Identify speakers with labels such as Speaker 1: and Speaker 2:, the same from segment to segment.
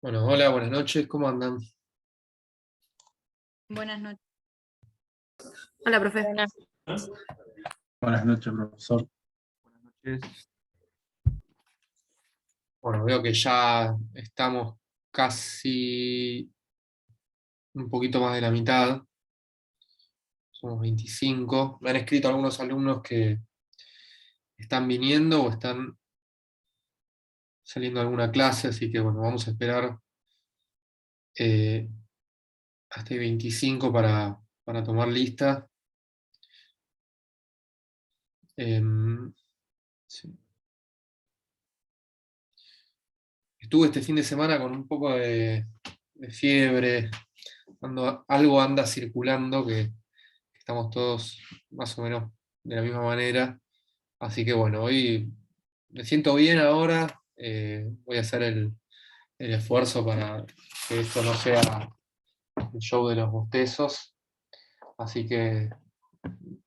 Speaker 1: Bueno, hola, buenas noches, ¿cómo andan?
Speaker 2: Buenas noches. Hola, profe.
Speaker 3: Buenas.
Speaker 4: Buenas noches, profesor.
Speaker 1: Buenas noches. Bueno, veo que ya estamos casi un poquito más de la mitad, somos 25. Me han escrito algunos alumnos que están viniendo o están saliendo a alguna clase, así que bueno, vamos a esperar eh, hasta el 25 para tomar lista. Sí. Estuve este fin de semana con un poco de fiebre, algo anda circulando que estamos todos más o menos de la misma manera. Así que bueno, hoy me siento bien ahora. Voy a hacer el esfuerzo para que esto no sea el show de los bostezos. Así que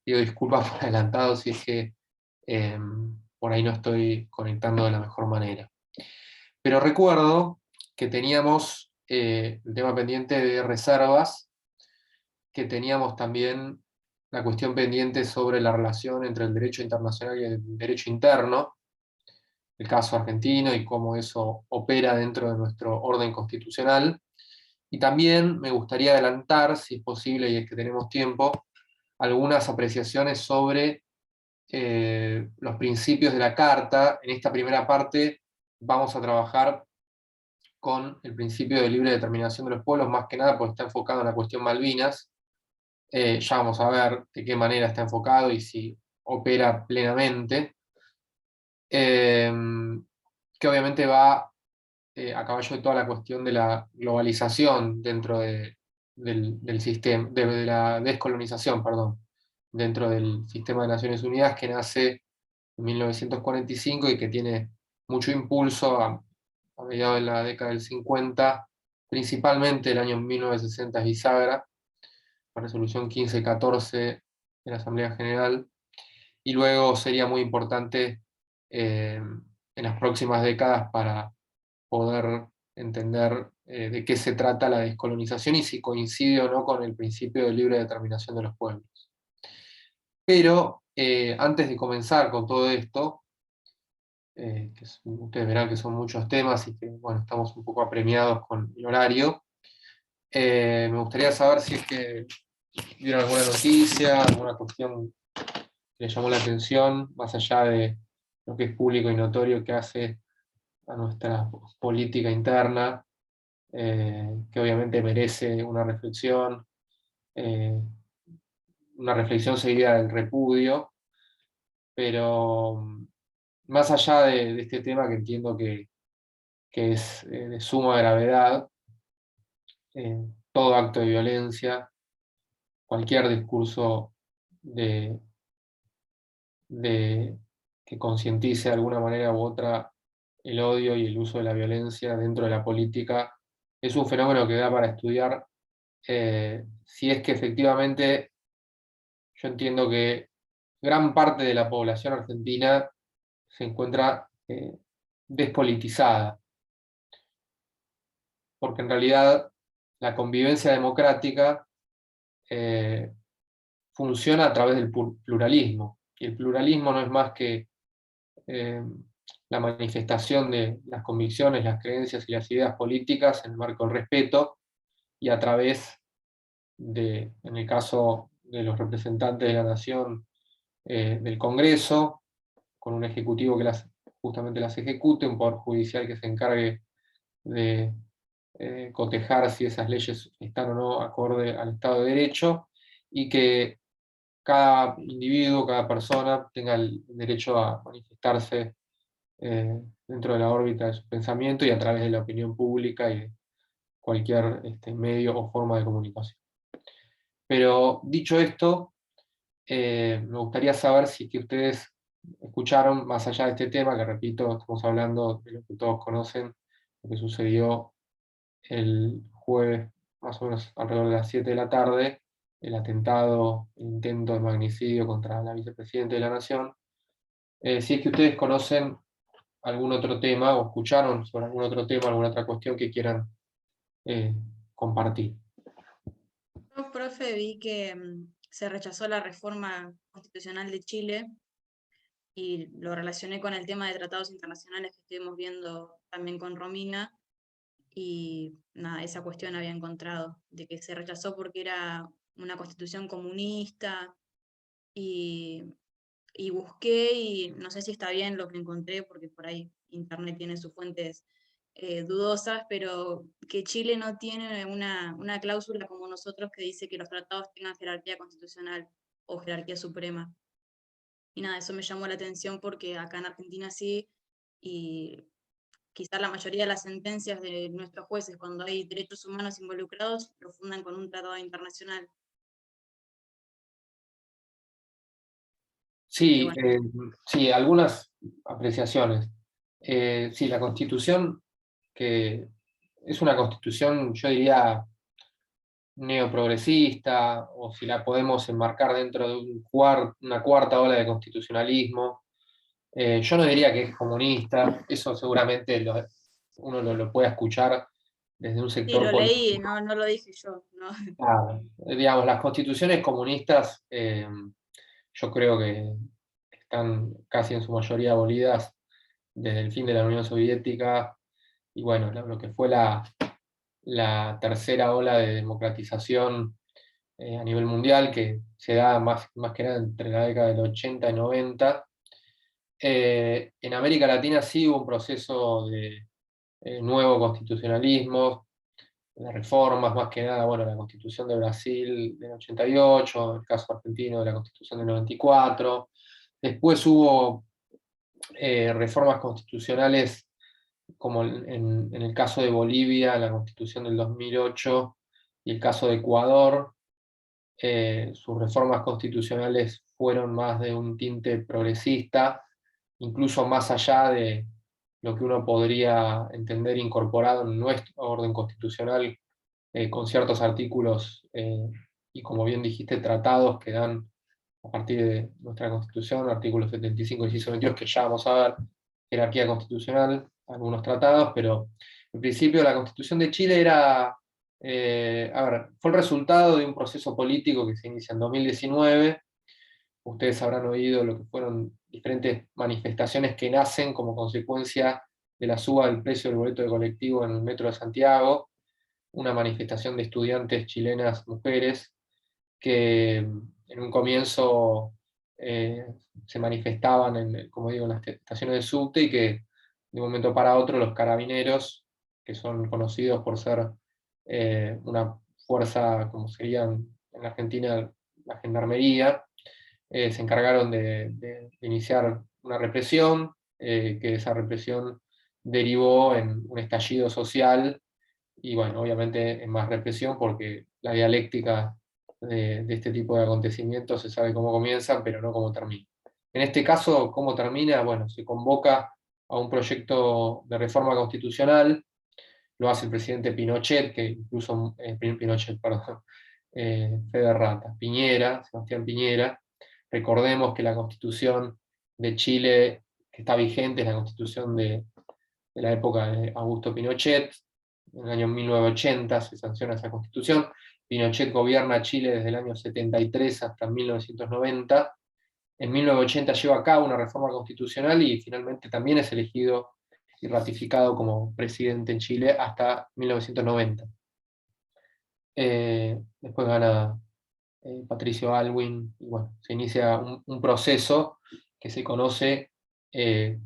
Speaker 1: pido disculpas por adelantado si es que eh, por ahí no estoy conectando de la mejor manera. Pero recuerdo que teníamos el tema pendiente de reservas, que teníamos también la cuestión pendiente sobre la relación entre el derecho internacional y el derecho interno, el caso argentino y cómo eso opera dentro de nuestro orden constitucional. Y también me gustaría adelantar, si es posible y es que tenemos tiempo, algunas apreciaciones sobre los principios de la Carta. En esta primera parte vamos a trabajar con el principio de libre determinación de los pueblos, más que nada porque está enfocado en la cuestión Malvinas. Ya vamos a ver de qué manera está enfocado y si opera plenamente, que obviamente va a caballo de toda la cuestión de la globalización dentro del sistema, de la descolonización, perdón, dentro del sistema de Naciones Unidas que nace en 1945 y que tiene mucho impulso a mediados de la década del 50, principalmente el año 1960 es bisagra, la resolución 1514 de la Asamblea General, y luego sería muy importante en las próximas décadas para poder entender de qué se trata la descolonización y si coincide o no con el principio de libre determinación de los pueblos. Pero antes de comenzar con todo esto, ustedes verán que son muchos temas y que bueno, estamos un poco apremiados con el horario, me gustaría saber si es que vieron alguna noticia, alguna cuestión que les llamó la atención, más allá de lo que es público y notorio que hace a nuestra política interna, que obviamente merece una reflexión seguida del repudio, pero más allá de este tema que entiendo que es de suma gravedad, todo acto de violencia, cualquier discurso de, de que concientice de alguna manera u otra el odio y el uso de la violencia dentro de la política, es un fenómeno que da para estudiar si es que efectivamente yo entiendo que gran parte de la población argentina se encuentra despolitizada, porque en realidad la convivencia democrática eh, funciona a través del pluralismo, y el pluralismo no es más que eh, la manifestación de las convicciones, las creencias y las ideas políticas en el marco del respeto y a través de, en el caso de los representantes de la nación, del Congreso, con un ejecutivo que justamente las ejecute, un poder judicial que se encargue de cotejar si esas leyes están o no acorde al Estado de Derecho, y que cada individuo, cada persona tenga el derecho a manifestarse dentro de la órbita de su pensamiento y a través de la opinión pública y de cualquier medio o forma de comunicación. Pero dicho esto, me gustaría saber si que ustedes escucharon, más allá de este tema, que repito, estamos hablando de lo que todos conocen, lo que sucedió el jueves, más o menos alrededor de las 7 de la tarde, el atentado, el intento de magnicidio contra la vicepresidenta de la Nación. Si es que ustedes conocen algún otro tema, o escucharon sobre algún otro tema, alguna otra cuestión que quieran compartir.
Speaker 2: Yo, profe, vi que se rechazó la reforma constitucional de Chile y lo relacioné con el tema de tratados internacionales que estuvimos viendo también con Romina, y nada, esa cuestión había encontrado, de que se rechazó porque era una constitución comunista, y, y busqué, y no sé si está bien lo que encontré, porque por ahí internet tiene sus fuentes dudosas, pero que Chile no tiene una cláusula como nosotros que dice que los tratados tengan jerarquía constitucional o jerarquía suprema. Y nada, eso me llamó la atención porque acá en Argentina sí, y quizás la mayoría de las sentencias de nuestros jueces, cuando hay derechos humanos involucrados, lo fundan con un tratado internacional.
Speaker 1: Sí,
Speaker 2: Bueno,
Speaker 1: sí, algunas apreciaciones. Sí, la Constitución, que es una Constitución, yo diría, neoprogresista, o si la podemos enmarcar dentro de una cuarta ola de constitucionalismo. Yo no diría que es comunista, eso seguramente uno lo puede escuchar desde un
Speaker 2: sí,
Speaker 1: sector
Speaker 2: lo leí,
Speaker 1: político.
Speaker 2: no lo dije yo, ¿no?
Speaker 1: Claro, digamos, las constituciones comunistas, yo creo que están casi en su mayoría abolidas desde el fin de la Unión Soviética, y bueno, lo que fue la tercera ola de democratización a nivel mundial, que se da más que nada entre la década del 80 y 90. En América Latina sí hubo un proceso de nuevo constitucionalismo, de reformas, más que nada, bueno, la Constitución de Brasil del 88, el caso argentino de la Constitución del 94. Después hubo reformas constitucionales, como en el caso de Bolivia, la Constitución del 2008, y el caso de Ecuador. Sus reformas constitucionales fueron más de un tinte progresista, incluso más allá de lo que uno podría entender incorporado en nuestro orden constitucional, con ciertos artículos y, como bien dijiste, tratados que dan a partir de nuestra Constitución, artículos 75, inciso 22, que ya vamos a ver, jerarquía constitucional, algunos tratados, pero en principio la Constitución de Chile era, a ver, fue el resultado de un proceso político que se inicia en 2019. Ustedes habrán oído lo que fueron diferentes manifestaciones que nacen como consecuencia de la suba del precio del boleto de colectivo en el metro de Santiago, una manifestación de estudiantes chilenas mujeres que en un comienzo eh, se manifestaban como digo, en las estaciones de subte, y que de un momento para otro los carabineros, que son conocidos por ser una fuerza, como serían en la Argentina la gendarmería, se encargaron de iniciar una represión, que esa represión derivó en un estallido social, y bueno, obviamente en más represión, porque la dialéctica de este tipo de acontecimientos se sabe cómo comienza, pero no cómo termina. En este caso, ¿cómo termina? Bueno, se convoca a un proyecto de reforma constitucional, lo hace el presidente Pinochet, que incluso, Pinochet, perdón, Fede Rata, Piñera, Sebastián Piñera. Recordemos que la Constitución de Chile, que está vigente, es la Constitución de la época de Augusto Pinochet. En el año 1980 se sanciona esa Constitución. Pinochet gobierna Chile desde el año 73 hasta 1990. En 1980 lleva a cabo una reforma constitucional y finalmente también es elegido y ratificado como presidente en Chile hasta 1990. Después gana Patricio Aylwin, y bueno, se inicia un proceso que se conoce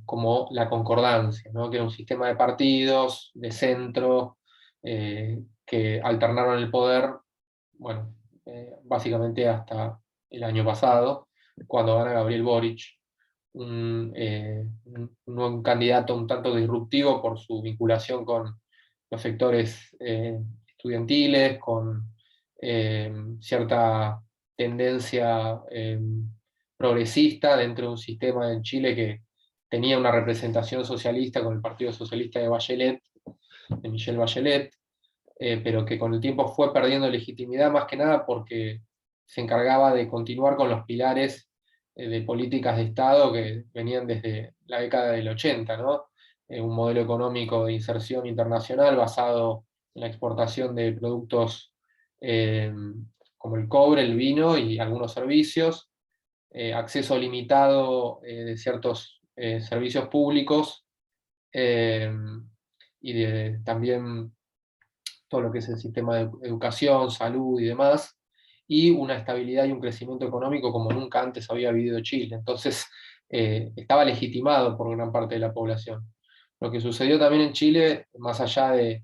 Speaker 1: como la concordancia, ¿no? Que era un sistema de partidos, de centro, que alternaron el poder, bueno, básicamente hasta el año pasado, cuando gana Gabriel Boric, un candidato un tanto disruptivo por su vinculación con los sectores estudiantiles, con cierta tendencia progresista dentro de un sistema en Chile que tenía una representación socialista con el Partido Socialista de Bachelet, de Michelle Bachelet, pero que con el tiempo fue perdiendo legitimidad, más que nada porque se encargaba de continuar con los pilares de políticas de Estado que venían desde la década del 80, ¿no? un modelo económico de inserción internacional basado en la exportación de productos como el cobre, el vino y algunos servicios, acceso limitado de ciertos servicios públicos, y también todo lo que es el sistema de educación, salud y demás, y una estabilidad y un crecimiento económico como nunca antes había vivido Chile. Entonces, estaba legitimado por gran parte de la población. Lo que sucedió también en Chile, más allá de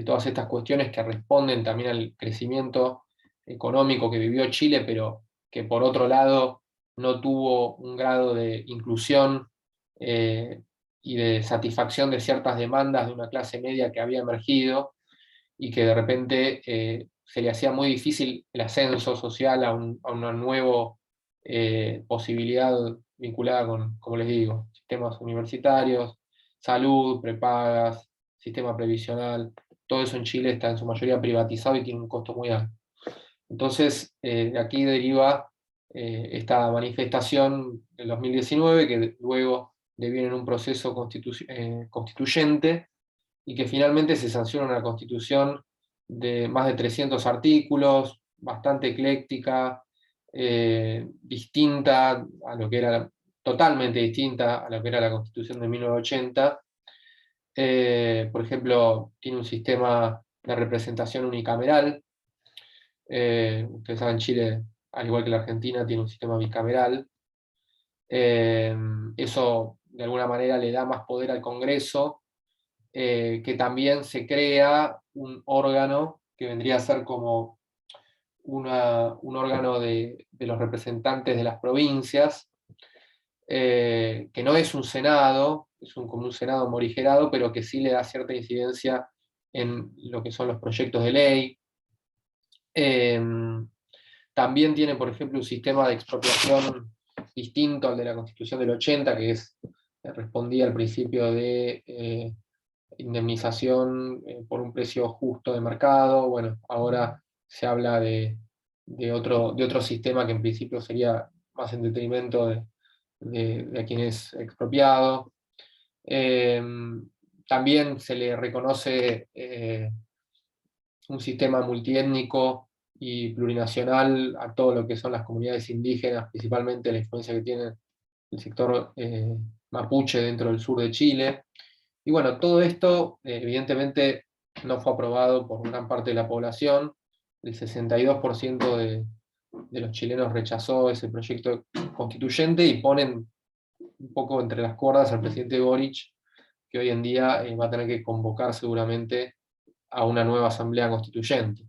Speaker 1: todas estas cuestiones que responden también al crecimiento económico que vivió Chile, pero que por otro lado no tuvo un grado de inclusión y de satisfacción de ciertas demandas de una clase media que había emergido, y que de repente se le hacía muy difícil el ascenso social a una nueva posibilidad vinculada con, como les digo, sistemas universitarios, salud, prepagas, sistema previsional. Todo eso en Chile está en su mayoría privatizado y tiene un costo muy alto. Entonces, de aquí deriva esta manifestación del 2019, que luego deviene en un proceso constituyente, y que finalmente se sanciona una constitución de más de 300 artículos, bastante ecléctica, distinta a lo que era, totalmente distinta a lo que era la constitución de 1980. Por ejemplo, tiene un sistema de representación unicameral. Ustedes saben, Chile, al igual que la Argentina, tiene un sistema bicameral. Eso de alguna manera le da más poder al Congreso, que también se crea un órgano que vendría a ser como un órgano de los representantes de las provincias, que no es un senado, es como un senado morigerado, pero que sí le da cierta incidencia en lo que son los proyectos de ley. Eh, También tiene, por ejemplo, un sistema de expropiación distinto al de la Constitución del 80, que respondía al principio de indemnización por un precio justo de mercado. Bueno, ahora se habla de otro sistema que en principio sería más en detrimento de quien es expropiado. También se le reconoce un sistema multiétnico y plurinacional a todo lo que son las comunidades indígenas, principalmente la influencia que tiene el sector mapuche dentro del sur de Chile. Y bueno, todo esto evidentemente no fue aprobado por gran parte de la población. El 62% de los chilenos rechazó ese proyecto constituyente, y ponen un poco entre las cuerdas al presidente Boric, que hoy en día va a tener que convocar seguramente a una nueva asamblea constituyente,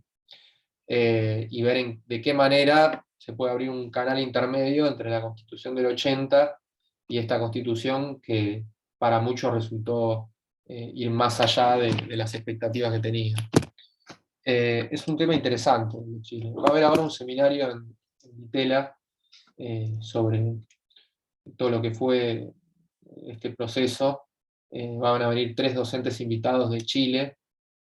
Speaker 1: y ver de qué manera se puede abrir un canal intermedio entre la constitución del 80 y esta constitución que para muchos resultó ir más allá de las expectativas que tenía. Es un tema interesante en Chile. Va a haber ahora un seminario en Vitela sobre todo lo que fue este proceso. Van a venir 3 docentes invitados de Chile,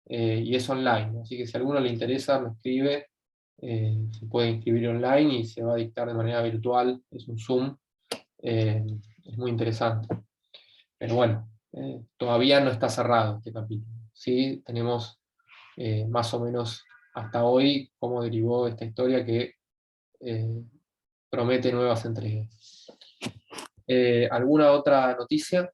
Speaker 1: y es online, así que si a alguno le interesa me escribe, se puede inscribir online y se va a dictar de manera virtual, es un Zoom. Es muy interesante. Pero bueno, todavía no está cerrado este capítulo. Sí, tenemos más o menos hasta hoy cómo derivó esta historia que eh, promete nuevas entregas. ¿Alguna otra noticia?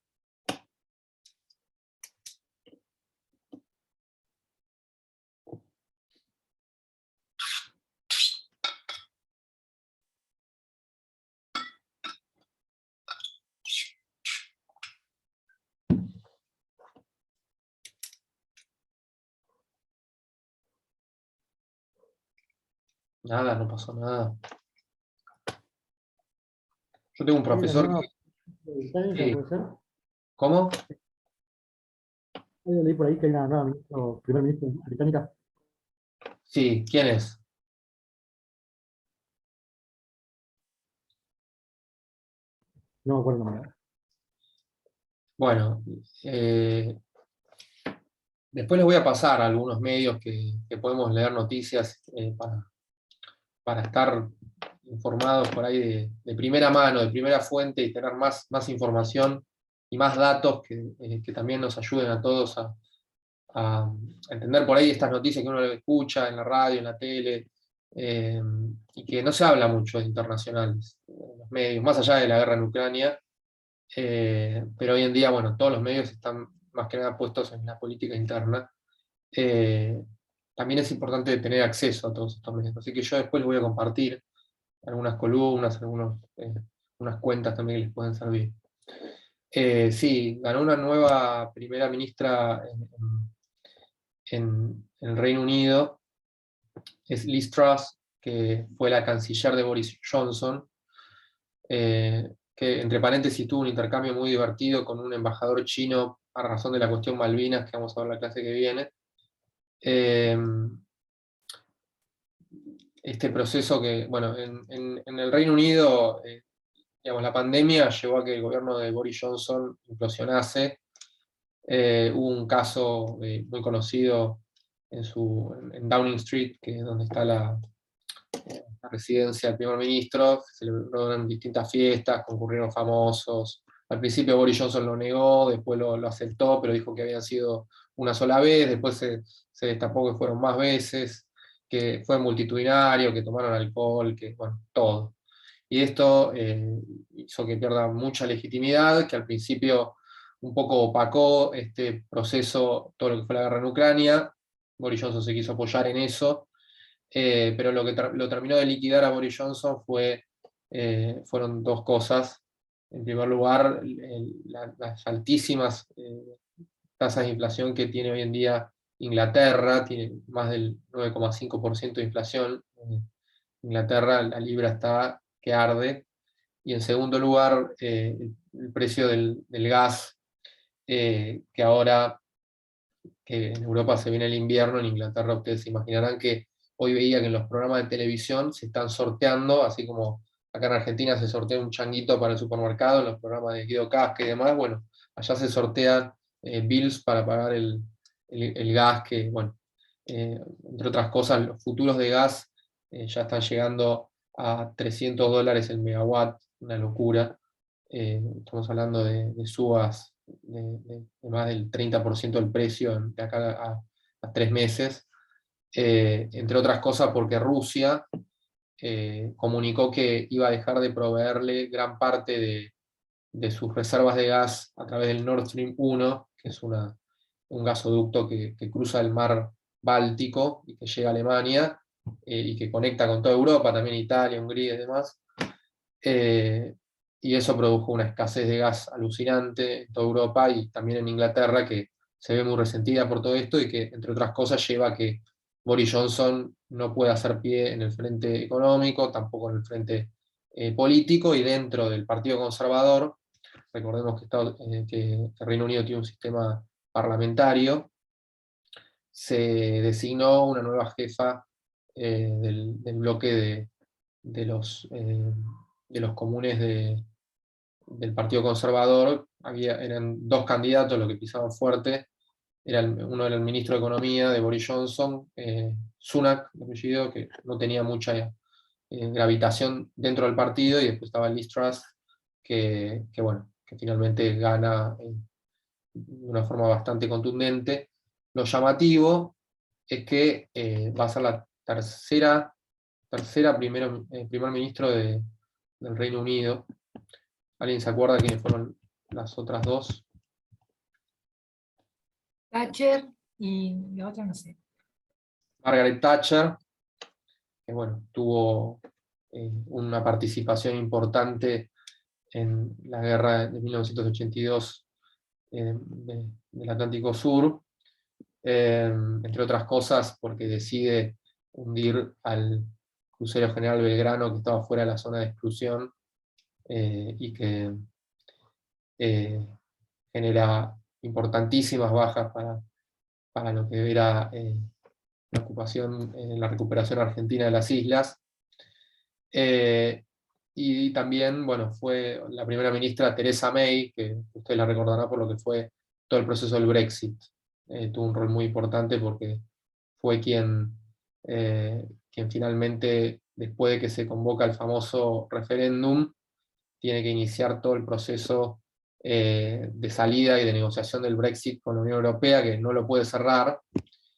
Speaker 1: Nada, no pasó nada. Yo tengo un
Speaker 3: ¿Hay una
Speaker 1: profesor
Speaker 3: nueva
Speaker 1: que...
Speaker 3: británica,
Speaker 1: Sí.
Speaker 3: puede ser?
Speaker 1: ¿Cómo?
Speaker 3: Yo leí por ahí que hay una nueva primer ministro británica.
Speaker 1: Sí, ¿quién es?
Speaker 3: No me acuerdo el nombre.
Speaker 1: Bueno, después les voy a pasar a algunos medios que podemos leer noticias para estar informados por ahí de primera mano, de primera fuente, y tener más información y más datos que también nos ayuden a todos a entender por ahí estas noticias que uno escucha en la radio, en la tele, y que no se habla mucho de internacionales, en los medios, más allá de la guerra en Ucrania, pero hoy en día, bueno, todos los medios están más que nada puestos en la política interna. También es importante tener acceso a todos estos medios, así que yo después les voy a compartir algunas columnas, unas cuentas también que les pueden servir. Sí, ganó una nueva primera ministra en el Reino Unido, es Liz Truss, que fue la canciller de Boris Johnson, que entre paréntesis tuvo un intercambio muy divertido con un embajador chino a razón de la cuestión Malvinas, que vamos a ver la clase que viene. Este proceso que, bueno, en el Reino Unido, digamos, la pandemia llevó a que el gobierno de Boris Johnson implosionase. Hubo un caso muy conocido en Downing Street, que es donde está la residencia del primer ministro, se celebraron distintas fiestas, concurrieron famosos. Al principio Boris Johnson lo negó, después lo aceptó, pero dijo que habían sido una sola vez, después se destapó que fueron más veces, que fue multitudinario, que tomaron alcohol, que bueno, todo. Y esto hizo que pierda mucha legitimidad, que al principio un poco opacó este proceso, todo lo que fue la guerra en Ucrania. Boris Johnson se quiso apoyar en eso, pero lo que lo terminó de liquidar a Boris Johnson fueron dos cosas. En primer lugar, las altísimas tasas de inflación que tiene hoy en día Inglaterra, tiene más del 9,5% de inflación. Inglaterra, la libra está que arde. Y en segundo lugar, el precio del gas, que ahora que en Europa se viene el invierno, en Inglaterra ustedes se imaginarán que hoy veía que en los programas de televisión se están sorteando, así como acá en Argentina se sortea un changuito para el supermercado, en los programas de Guido Casca y demás, bueno, allá se sortean bills para pagar el gas, que, bueno, entre otras cosas, los futuros de gas ya están llegando a $300 el megawatt, una locura. Estamos hablando de subas de más del 30% del precio de acá a 3 meses, entre otras cosas porque Rusia comunicó que iba a dejar de proveerle gran parte de sus reservas de gas a través del Nord Stream 1, que es un gasoducto que cruza el mar Báltico y que llega a Alemania, y que conecta con toda Europa, también Italia, Hungría y demás. Y eso produjo una escasez de gas alucinante en toda Europa y también en Inglaterra, que se ve muy resentida por todo esto y que, entre otras cosas, lleva a que Boris Johnson no pueda hacer pie en el frente económico, tampoco en el frente político, y dentro del Partido Conservador, recordemos que Reino Unido tiene un sistema parlamentario, se designó una nueva jefa del bloque de los comunes del Partido Conservador. Eran dos candidatos los que pisaban fuerte. Uno era el ministro de Economía de Boris Johnson, Sunak, de apellido, que no tenía mucha gravitación dentro del partido, y después estaba Liz Truss, bueno, que finalmente gana de una forma bastante contundente. Lo llamativo es que va a ser la tercera primer ministro del Reino Unido. ¿Alguien se acuerda quiénes fueron las otras dos?
Speaker 5: Thatcher y la otra no sé.
Speaker 1: Margaret Thatcher, que bueno, tuvo una participación importante en la guerra de 1982 del Atlántico Sur, entre otras cosas porque decide hundir al crucero General Belgrano, que estaba fuera de la zona de exclusión, y que genera importantísimas bajas para lo que era la ocupación, la recuperación argentina de las islas. Y también, bueno, fue la primera ministra Theresa May, que usted la recordará por lo que fue todo el proceso del Brexit. Tuvo un rol muy importante porque fue quien finalmente, después de que se convoca el famoso referéndum, tiene que iniciar todo el proceso de salida y de negociación del Brexit con la Unión Europea, que no lo puede cerrar,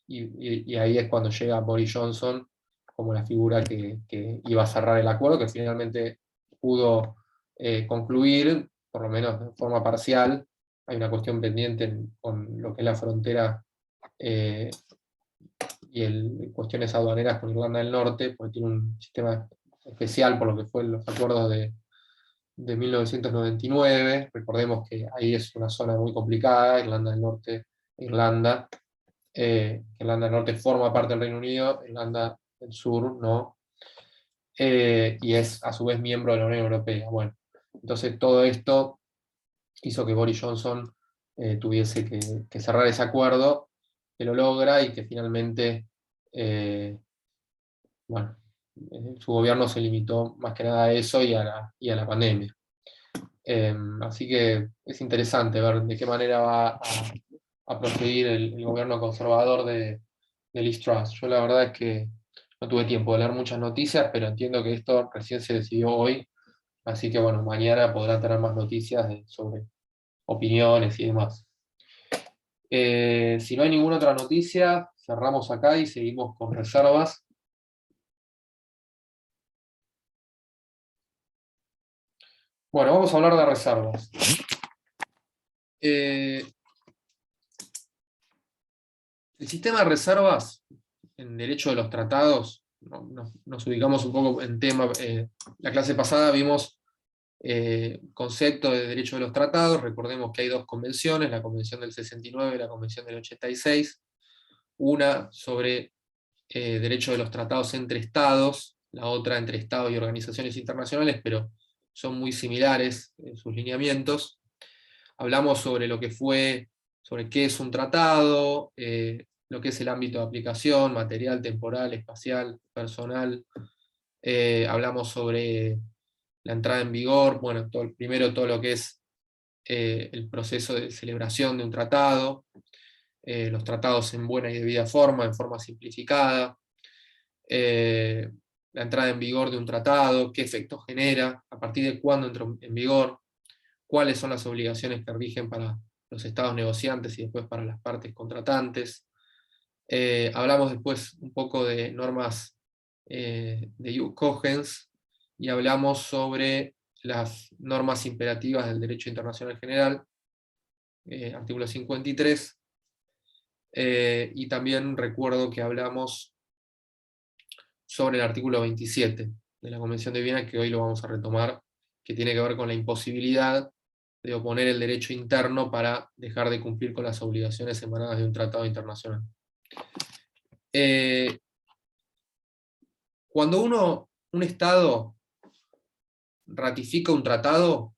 Speaker 1: y ahí es cuando llega Boris Johnson como la figura que iba a cerrar el acuerdo, que finalmente pudo concluir, por lo menos de forma parcial. Hay una cuestión pendiente con lo que es la frontera y cuestiones aduaneras con Irlanda del Norte, porque tiene un sistema especial por lo que fue los acuerdos de 1999. Recordemos que ahí es una zona muy complicada, Irlanda del Norte, Irlanda. Irlanda del Norte forma parte del Reino Unido, Irlanda del Sur no, y es a su vez miembro de la Unión Europea. Bueno, entonces todo esto hizo que Boris Johnson tuviese que cerrar ese acuerdo, que lo logra y que finalmente, bueno, su gobierno se limitó más que nada a eso y a la pandemia. Así que es interesante ver de qué manera va a proseguir el gobierno conservador de Liz Truss. Yo la verdad es que no tuve tiempo de leer muchas noticias, pero entiendo que esto recién se decidió hoy, así que bueno, mañana podrán tener más noticias sobre opiniones y demás. Si no hay ninguna otra noticia, cerramos acá y seguimos con reservas. Bueno, vamos a hablar de reservas. El sistema de reservas en derecho de los tratados, nos ubicamos un poco en tema. La clase pasada vimos concepto de derecho de los tratados. Recordemos que hay dos convenciones, la Convención del 69 y la Convención del 86. Una sobre derecho de los tratados entre estados, la otra entre estados y organizaciones internacionales, pero son muy similares en sus lineamientos. Hablamos sobre lo que fue, sobre qué es un tratado, lo que es el ámbito de aplicación, material, temporal, espacial, personal. Hablamos sobre la entrada en vigor, bueno, primero todo lo que es el proceso de celebración de un tratado, los tratados en buena y debida forma, en forma simplificada, la entrada en vigor de un tratado, qué efectos genera, a partir de cuándo entró en vigor, cuáles son las obligaciones que rigen para los estados negociantes y después para las partes contratantes. Hablamos después un poco de normas de Ius Cogens, y hablamos sobre las normas imperativas del derecho internacional general, artículo 53, y también recuerdo que hablamos sobre el artículo 27 de la Convención de Viena, que hoy lo vamos a retomar, que tiene que ver con la imposibilidad de oponer el derecho interno para dejar de cumplir con las obligaciones emanadas de un tratado internacional. Cuando un Estado ratifica un tratado,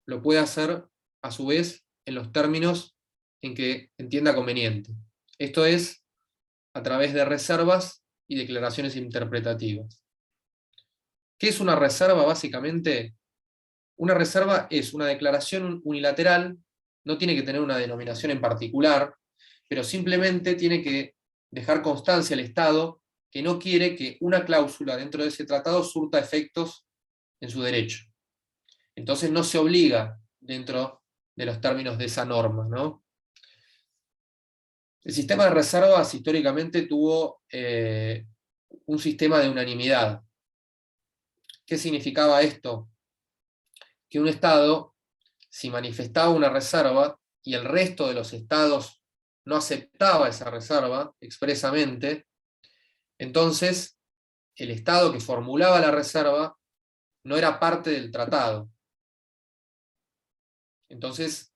Speaker 1: lo puede hacer a su vez en los términos en que entienda conveniente. Esto es a través de reservas y declaraciones interpretativas. ¿Qué es una reserva? Básicamente, una reserva es una declaración unilateral, no tiene que tener una denominación en particular, pero simplemente tiene que dejar constancia al Estado que no quiere que una cláusula dentro de ese tratado surta efectos en su derecho. Entonces no se obliga dentro de los términos de esa norma, ¿no? El sistema de reservas históricamente tuvo un sistema de unanimidad. ¿Qué significaba esto? Que un Estado, si manifestaba una reserva y el resto de los Estados no aceptaba esa reserva expresamente, entonces el Estado que formulaba la reserva no era parte del tratado. Entonces,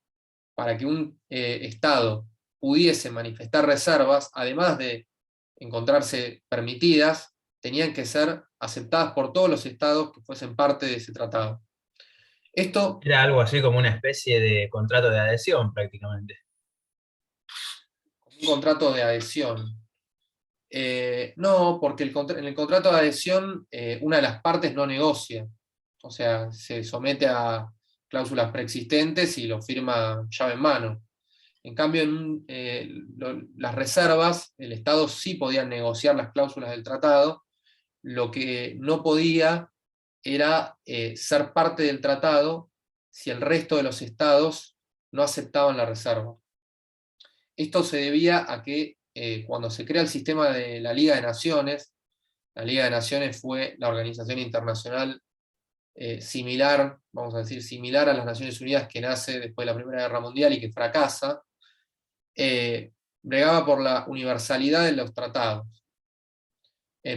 Speaker 1: para que un Estado pudiese manifestar reservas, además de encontrarse permitidas, tenían que ser aceptadas por todos los Estados que fuesen parte de ese tratado. Esto
Speaker 6: Era algo así como una especie de contrato de adhesión, prácticamente.
Speaker 1: un contrato de adhesión. No, porque en el contrato de adhesión una de las partes no negocia, o sea, se somete a cláusulas preexistentes y lo firma llave en mano. En cambio, las reservas, el Estado sí podía negociar las cláusulas del tratado, lo que no podía era ser parte del tratado si el resto de los Estados no aceptaban la reserva. Esto se debía a que cuando se crea el sistema de la Liga de Naciones, la Liga de Naciones fue la organización internacional similar, vamos a decir, similar a las Naciones Unidas, que nace después de la Primera Guerra Mundial y que fracasa, bregaba por la universalidad de los tratados.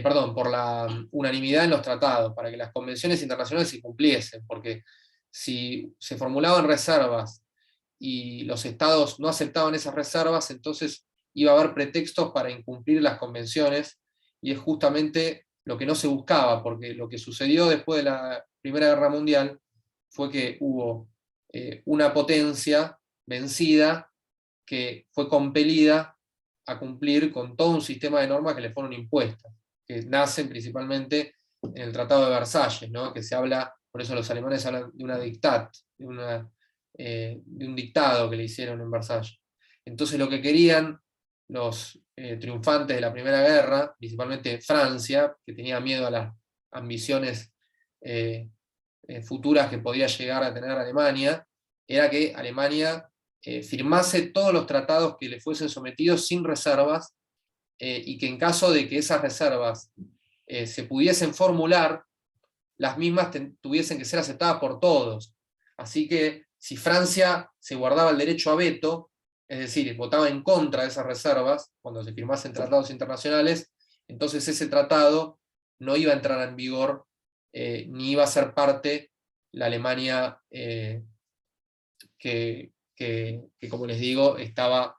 Speaker 1: Por la unanimidad en los tratados, para que las convenciones internacionales se cumpliesen, porque si se formulaban reservas y los estados no aceptaban esas reservas, entonces iba a haber pretextos para incumplir las convenciones, y es justamente lo que no se buscaba, porque lo que sucedió después de la Primera Guerra Mundial fue que hubo una potencia vencida que fue compelida a cumplir con todo un sistema de normas que le fueron impuestas, que nacen principalmente en el Tratado de Versalles, ¿no? Que se habla, por eso los alemanes hablan de una dictat, de un dictado que le hicieron en Versalles. Entonces lo que querían los triunfantes de la Primera Guerra, principalmente Francia, que tenía miedo a las ambiciones futuras que podía llegar a tener Alemania, era que Alemania firmase todos los tratados que le fuesen sometidos sin reservas, y que en caso de que esas reservas se pudiesen formular, las mismas tuviesen que ser aceptadas por todos. Así que si Francia se guardaba el derecho a veto, es decir, votaba en contra de esas reservas, cuando se firmasen tratados internacionales, entonces ese tratado no iba a entrar en vigor, ni iba a ser parte la Alemania que, como les digo, estaba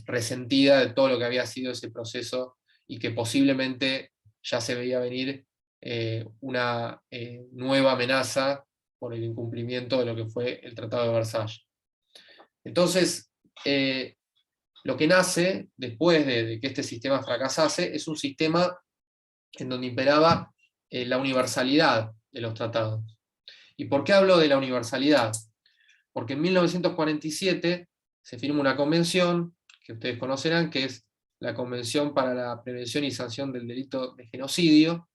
Speaker 1: resentida de todo lo que había sido ese proceso, y que posiblemente ya se veía venir una nueva amenaza por el incumplimiento de lo que fue el Tratado de Versalles. Entonces, lo que nace después de que este sistema fracasase es un sistema en donde imperaba la universalidad de los tratados. ¿Y por qué hablo de la universalidad? Porque en 1947 se firma una convención, que ustedes conocerán, que es la Convención para la Prevención y Sanción del Delito de Genocidio,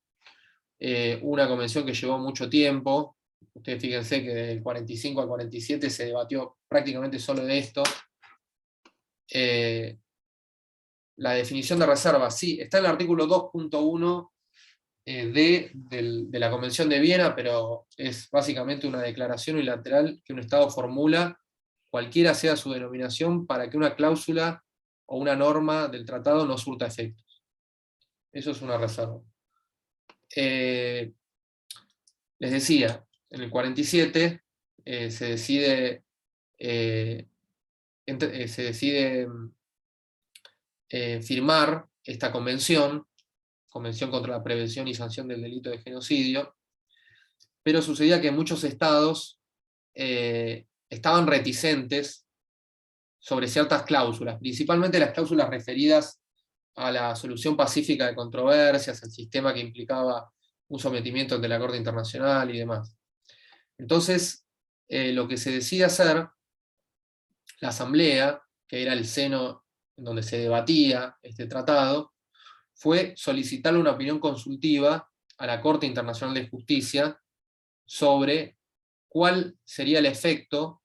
Speaker 1: una convención que llevó mucho tiempo. Ustedes fíjense que del 45 al 47 se debatió prácticamente solo de esto. La definición de reserva, sí, está en el artículo 2.1 de la Convención de Viena, pero es básicamente una declaración unilateral que un Estado formula, cualquiera sea su denominación, para que una cláusula o una norma del tratado no surta efectos. Eso es una reserva. Les decía, en el 47 se decide firmar esta convención contra la prevención y sanción del delito de genocidio, pero sucedía que muchos estados estaban reticentes sobre ciertas cláusulas, principalmente las cláusulas referidas a la solución pacífica de controversias, al sistema que implicaba un sometimiento ante la Corte Internacional y demás. Entonces, lo que se decide hacer, la Asamblea, que era el seno en donde se debatía este tratado, fue solicitarle una opinión consultiva a la Corte Internacional de Justicia sobre cuál sería el efecto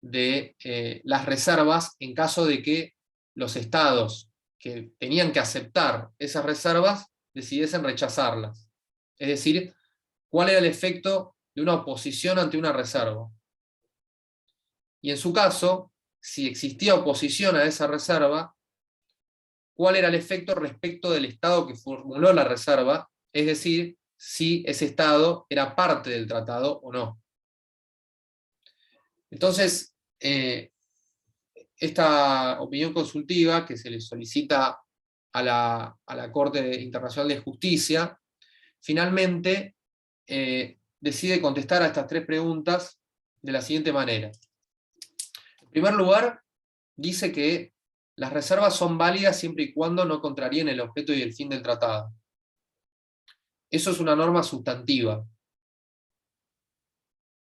Speaker 1: de las reservas en caso de que los estados que tenían que aceptar esas reservas decidiesen rechazarlas. Es decir, cuál era el efecto de una oposición ante una reserva. Y en su caso, si existía oposición a esa reserva, cuál era el efecto respecto del Estado que formuló la reserva, es decir, si ese Estado era parte del tratado o no. Entonces, esta opinión consultiva que se le solicita a la Corte Internacional de Justicia, finalmente decide contestar a estas tres preguntas de la siguiente manera. En primer lugar, dice que las reservas son válidas siempre y cuando no contraríen el objeto y el fin del tratado. Eso es una norma sustantiva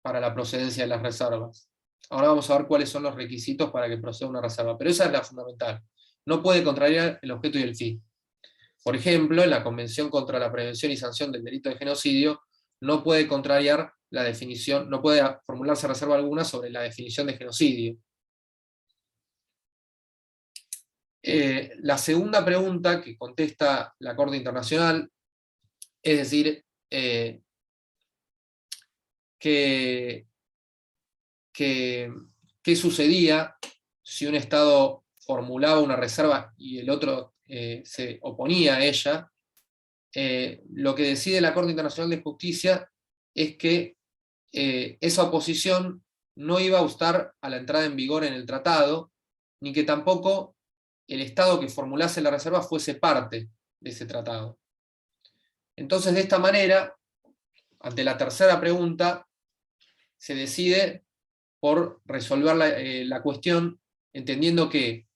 Speaker 1: para la procedencia de las reservas. Ahora vamos a ver cuáles son los requisitos para que proceda una reserva, pero esa es la fundamental. No puede contrariar el objeto y el fin. Por ejemplo, en la Convención contra la Prevención y Sanción del Delito de Genocidio, no puede contrariar la definición, no puede formularse reserva alguna sobre la definición de genocidio. La segunda pregunta que contesta la Corte Internacional, es decir, ¿qué sucedía si un Estado formulaba una reserva y el otro se oponía a ella? Lo que decide la Corte Internacional de Justicia es que esa oposición no iba a obstar a la entrada en vigor en el tratado, ni que tampoco el Estado que formulase la reserva fuese parte de ese tratado. Entonces, de esta manera, ante la tercera pregunta, se decide por resolver la cuestión, entendiendo que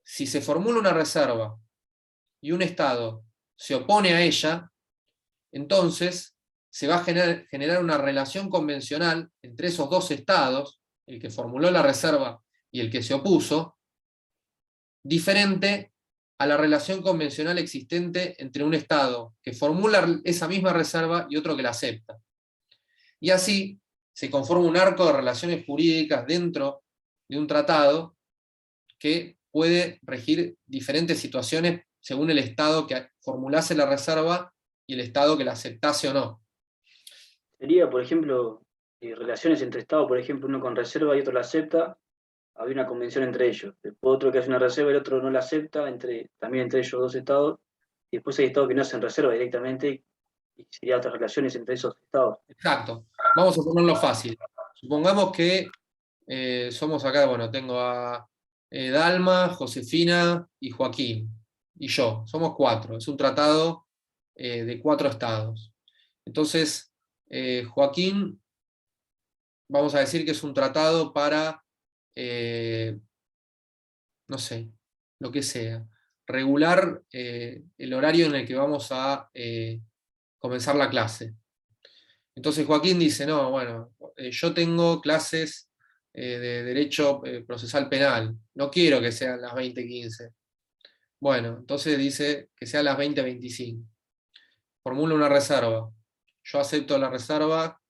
Speaker 1: si se formula una reserva y un Estado se opone a ella, entonces se va a generar una relación convencional entre esos dos estados, el que formuló la reserva y el que se opuso, diferente a la relación convencional existente entre un Estado que formula esa misma reserva y otro que la acepta. Y así se conforma un arco de relaciones jurídicas dentro de un tratado que puede regir diferentes situaciones según el Estado que formulase la reserva y el Estado que la aceptase o no.
Speaker 7: Sería, por ejemplo, relaciones entre Estados, por ejemplo, uno con reserva y otro la acepta, había una convención entre ellos. Después otro que hace una reserva y el otro no la acepta, también entre ellos dos estados, y después hay estados que no hacen reserva directamente, y sería otras relaciones entre esos estados.
Speaker 1: Exacto. Vamos a ponerlo fácil. Supongamos que somos acá, bueno, tengo a Dalma, Josefina y Joaquín, y yo. Somos 4. Es un tratado de 4 estados. Entonces, Joaquín, vamos a decir que es un tratado para, no sé, lo que sea, regular el horario en el que vamos a comenzar la clase. Entonces Joaquín dice, no, bueno, yo tengo clases de Derecho Procesal Penal, no quiero que sean las 20:15. Bueno, entonces dice que sean las 20:25. Formula una reserva. Yo acepto la reserva,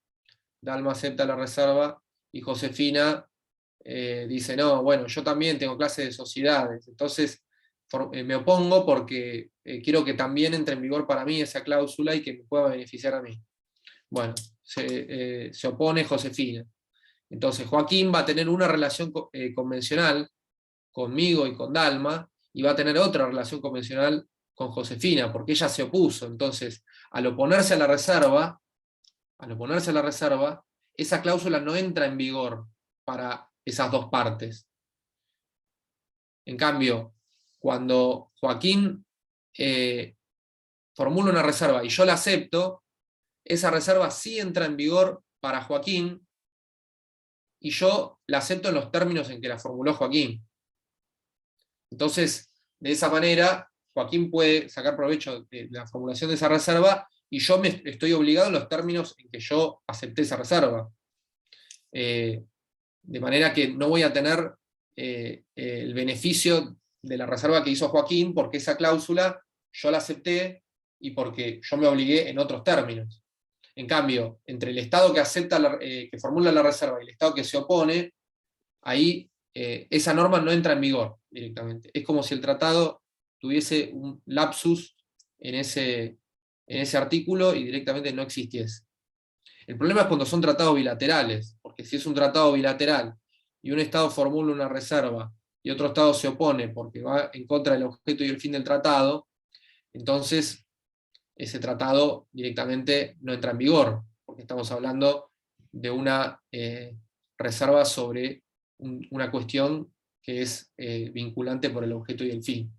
Speaker 1: Dalma acepta la reserva, y Josefina dice, no, bueno, yo también tengo clases de sociedades, entonces me opongo porque quiero que también entre en vigor para mí esa cláusula y que me pueda beneficiar a mí. Bueno, se opone Josefina. Entonces Joaquín va a tener una relación convencional conmigo y con Dalma, y va a tener otra relación convencional con Josefina, porque ella se opuso. Entonces, al oponerse a la reserva, esa cláusula no entra en vigor para esas dos partes. En cambio, cuando Joaquín formula una reserva y yo la acepto, esa reserva sí entra en vigor para Joaquín, y yo la acepto en los términos en que la formuló Joaquín. Entonces, de esa manera, Joaquín puede sacar provecho de la formulación de esa reserva, y yo me estoy obligado en los términos en que yo acepté esa reserva. De manera que no voy a tener el beneficio de la reserva que hizo Joaquín, porque esa cláusula yo la acepté y porque yo me obligué en otros términos. En cambio, entre el Estado que acepta que formula la reserva y el Estado que se opone, ahí esa norma no entra en vigor directamente. Es como si el tratado tuviese un lapsus en ese artículo y directamente no existiese. El problema es cuando son tratados bilaterales, porque si es un tratado bilateral y un Estado formula una reserva y otro Estado se opone porque va en contra del objeto y el fin del tratado, entonces ese tratado directamente no entra en vigor, porque estamos hablando de una reserva sobre una cuestión que es vinculante por el objeto y el fin.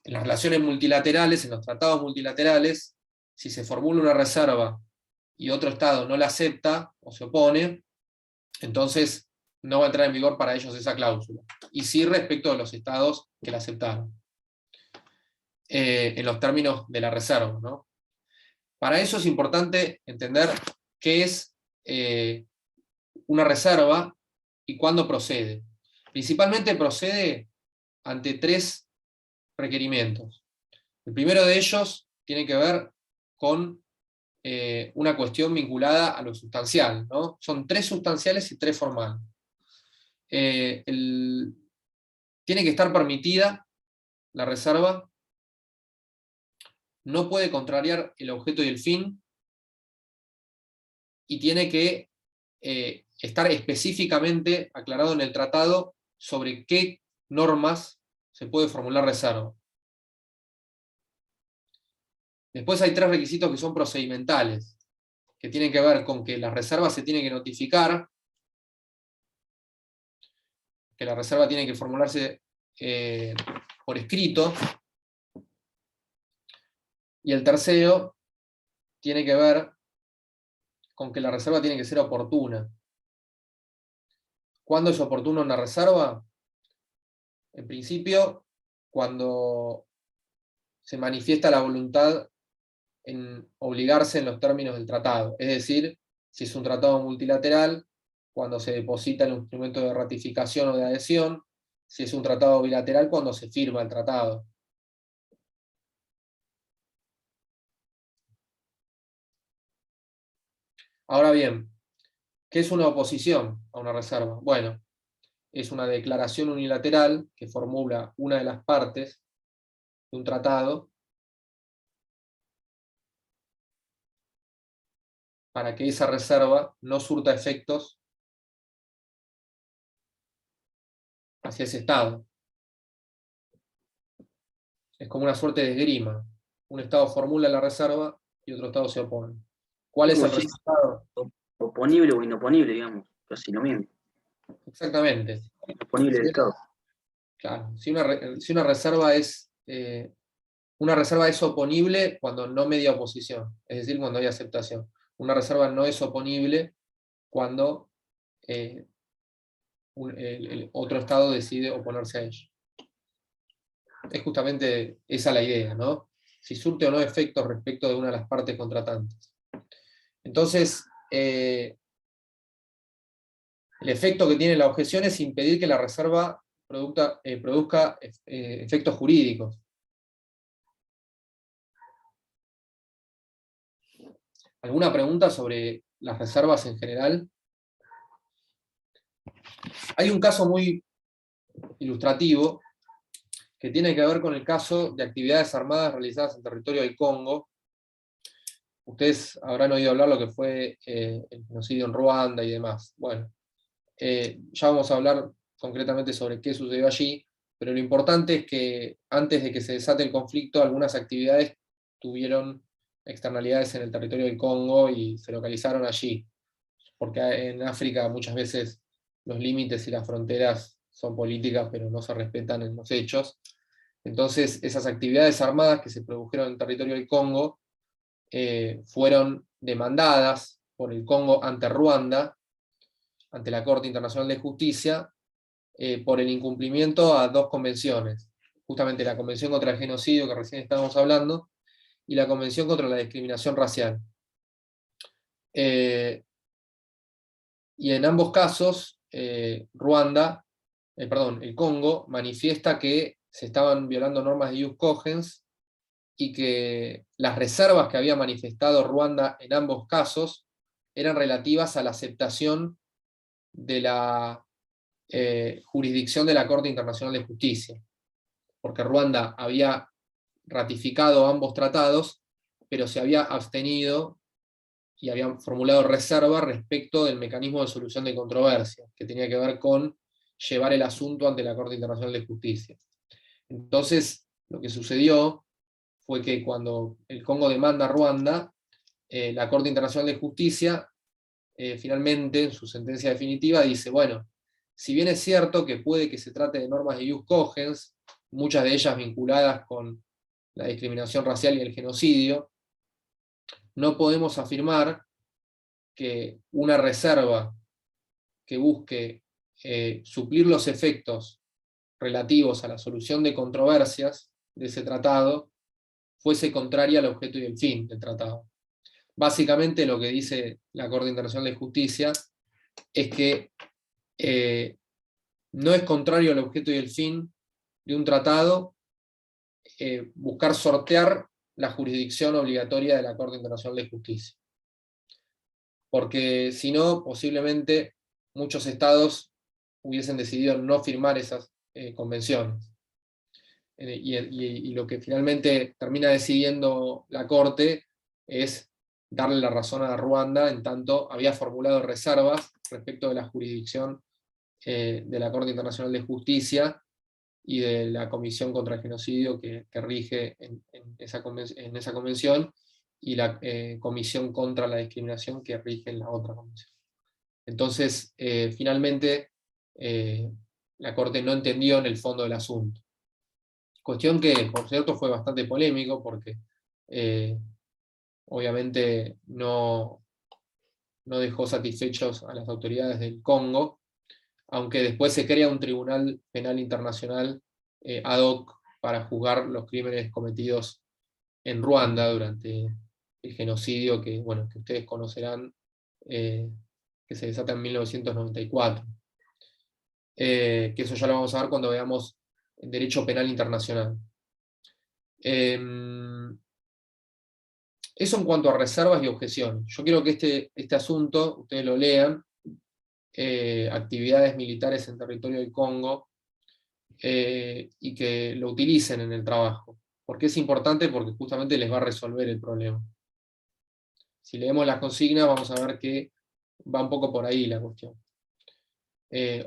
Speaker 1: En las relaciones multilaterales, en los tratados multilaterales, si se formula una reserva y otro Estado no la acepta o se opone, entonces no va a entrar en vigor para ellos esa cláusula. Y sí respecto de los Estados que la aceptaron. En los términos de la reserva, ¿no? Para eso es importante entender qué es una reserva y cuándo procede. Principalmente procede ante 3 requerimientos. El primero de ellos tiene que ver con una cuestión vinculada a lo sustancial, ¿no? Son 3 sustanciales y 3 formales. Tiene que estar permitida la reserva, no puede contrariar el objeto y el fin, y tiene que estar específicamente aclarado en el tratado sobre qué normas se puede formular reserva. Después hay 3 requisitos que son procedimentales, que tienen que ver con que la reserva se tiene que notificar, que la reserva tiene que formularse por escrito, y el tercero tiene que ver con que la reserva tiene que ser oportuna. ¿Cuándo es oportuno una reserva? En principio, cuando se manifiesta la voluntad en obligarse en los términos del tratado. Es decir, si es un tratado multilateral, cuando se deposita el instrumento de ratificación o de adhesión; si es un tratado bilateral, cuando se firma el tratado. Ahora bien, ¿qué es una oposición a una reserva? Bueno, es una declaración unilateral que formula una de las partes de un tratado para que esa reserva no surta efectos hacia ese Estado. Es como una suerte de esgrima. Un Estado formula la reserva y otro Estado se opone. ¿Cuál es el
Speaker 7: Como si
Speaker 1: resultado?
Speaker 7: oponible o inoponible, digamos, casi lo mismo.
Speaker 1: Exactamente.
Speaker 7: Oponible del Estado.
Speaker 1: Claro. Si una reserva es oponible cuando no media oposición, es decir, cuando hay aceptación. Una reserva no es oponible cuando el otro Estado decide oponerse a ello. Es justamente esa la idea, ¿no? Si surte o no efectos respecto de una de las partes contratantes. Entonces, el efecto que tiene la objeción es impedir que la reserva produzca efectos jurídicos. ¿Alguna pregunta sobre las reservas en general? Hay un caso muy ilustrativo que tiene que ver con el caso de actividades armadas realizadas en territorio del Congo. Ustedes habrán oído hablar lo que fue el genocidio en Ruanda y demás. Bueno, ya vamos a hablar concretamente sobre qué sucedió allí, pero lo importante es que antes de que se desate el conflicto, algunas actividades tuvieron externalidades en el territorio del Congo y se localizaron allí, porque en África muchas veces los límites y las fronteras son políticas, pero no se respetan en los hechos. Entonces, esas actividades armadas que se produjeron en el territorio del Congo fueron demandadas por el Congo ante Ruanda, ante la Corte Internacional de Justicia, por el incumplimiento a 2 convenciones, justamente la Convención contra el Genocidio, que recién estábamos hablando, y la Convención contra la Discriminación Racial. Y en ambos casos, el Congo manifiesta que se estaban violando normas de ius cogens, y que las reservas que había manifestado Ruanda en ambos casos eran relativas a la aceptación de la jurisdicción de la Corte Internacional de Justicia, porque Ruanda había ratificado ambos tratados, pero se había abstenido y había formulado reserva respecto del mecanismo de solución de controversia, que tenía que ver con llevar el asunto ante la Corte Internacional de Justicia. Entonces, lo que sucedió fue que cuando el Congo demanda a Ruanda, la Corte Internacional de Justicia finalmente, en su sentencia definitiva, dice, bueno, si bien es cierto que puede que se trate de normas de ius cogens, muchas de ellas vinculadas con la discriminación racial y el genocidio, no podemos afirmar que una reserva que busque suplir los efectos relativos a la solución de controversias de ese tratado fuese contraria al objeto y el fin del tratado. Básicamente lo que dice la Corte Internacional de Justicia es que no es contrario al objeto y el fin de un tratado buscar sortear la jurisdicción obligatoria de la Corte Internacional de Justicia. Porque si no, posiblemente muchos estados hubiesen decidido no firmar esas convenciones. Y lo que finalmente termina decidiendo la Corte es darle la razón a Ruanda, en tanto había formulado reservas respecto de la jurisdicción de la Corte Internacional de Justicia y de la Comisión contra el Genocidio que rige en esa convención, y la Comisión contra la Discriminación que rige en la otra convención. Entonces, finalmente, la Corte no entendió en el fondo del asunto. Cuestión que, por cierto, fue bastante polémico, porque obviamente no dejó satisfechos a las autoridades del Congo, aunque después se crea un Tribunal Penal Internacional ad hoc para juzgar los crímenes cometidos en Ruanda durante el genocidio que ustedes conocerán, que se desata en 1994. Que eso ya lo vamos a ver cuando veamos el derecho penal internacional. Eso en cuanto a reservas y objeciones. Yo quiero que este asunto ustedes lo lean, actividades militares en territorio del Congo, y que lo utilicen en el trabajo. ¿Por qué es importante? Porque justamente les va a resolver el problema. Si leemos las consignas vamos a ver que va un poco por ahí la cuestión.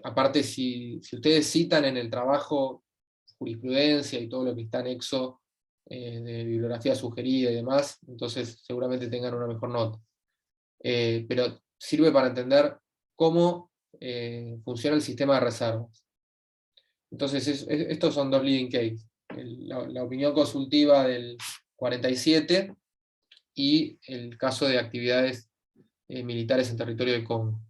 Speaker 1: Aparte, si ustedes citan en el trabajo jurisprudencia y todo lo que está anexo de bibliografía sugerida y demás, entonces seguramente tengan una mejor nota. Pero sirve para entender cómo funciona el sistema de reservas. Entonces, estos son dos leading cases. La opinión consultiva del 47 y el caso de actividades militares en territorio del Congo.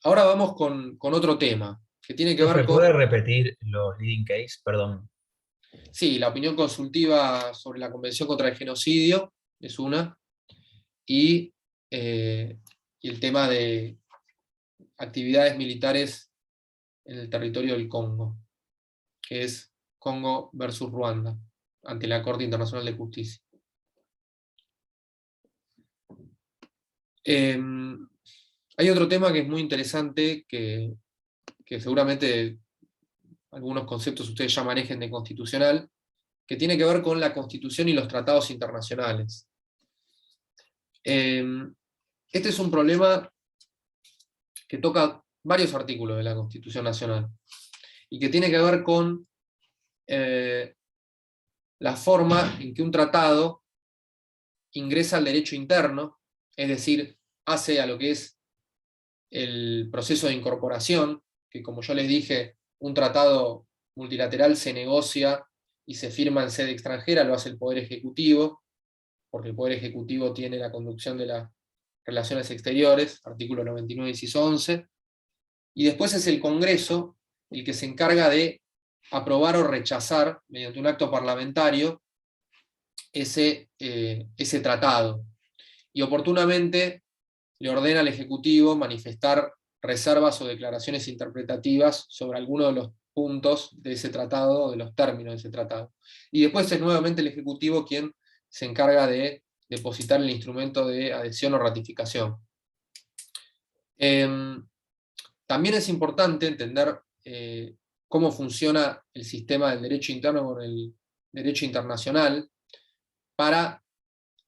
Speaker 1: Ahora vamos con otro tema, que tiene que ver con...
Speaker 6: ¿Puede repetir los leading case? Perdón.
Speaker 1: Sí, la opinión consultiva sobre la Convención contra el Genocidio es una, y el tema de actividades militares en el territorio del Congo, que es Congo versus Ruanda, ante la Corte Internacional de Justicia. Hay otro tema que es muy interesante, que seguramente algunos conceptos ustedes ya manejen de constitucional, que tiene que ver con la Constitución y los tratados internacionales. Este es un problema que toca varios artículos de la Constitución Nacional, y que tiene que ver con la forma en que un tratado ingresa al derecho interno, es decir, hace a lo que es el proceso de incorporación, que como yo les dije, un tratado multilateral se negocia y se firma en sede extranjera, lo hace el Poder Ejecutivo, porque el Poder Ejecutivo tiene la conducción de las relaciones exteriores, artículo 99, inciso 11, y después es el Congreso el que se encarga de aprobar o rechazar, mediante un acto parlamentario, ese tratado. Y oportunamente le ordena al Ejecutivo manifestar reservas o declaraciones interpretativas sobre alguno de los puntos de ese tratado, o de los términos de ese tratado. Y después es nuevamente el Ejecutivo quien se encarga de depositar el instrumento de adhesión o ratificación. También es importante entender cómo funciona el sistema del derecho interno con el derecho internacional para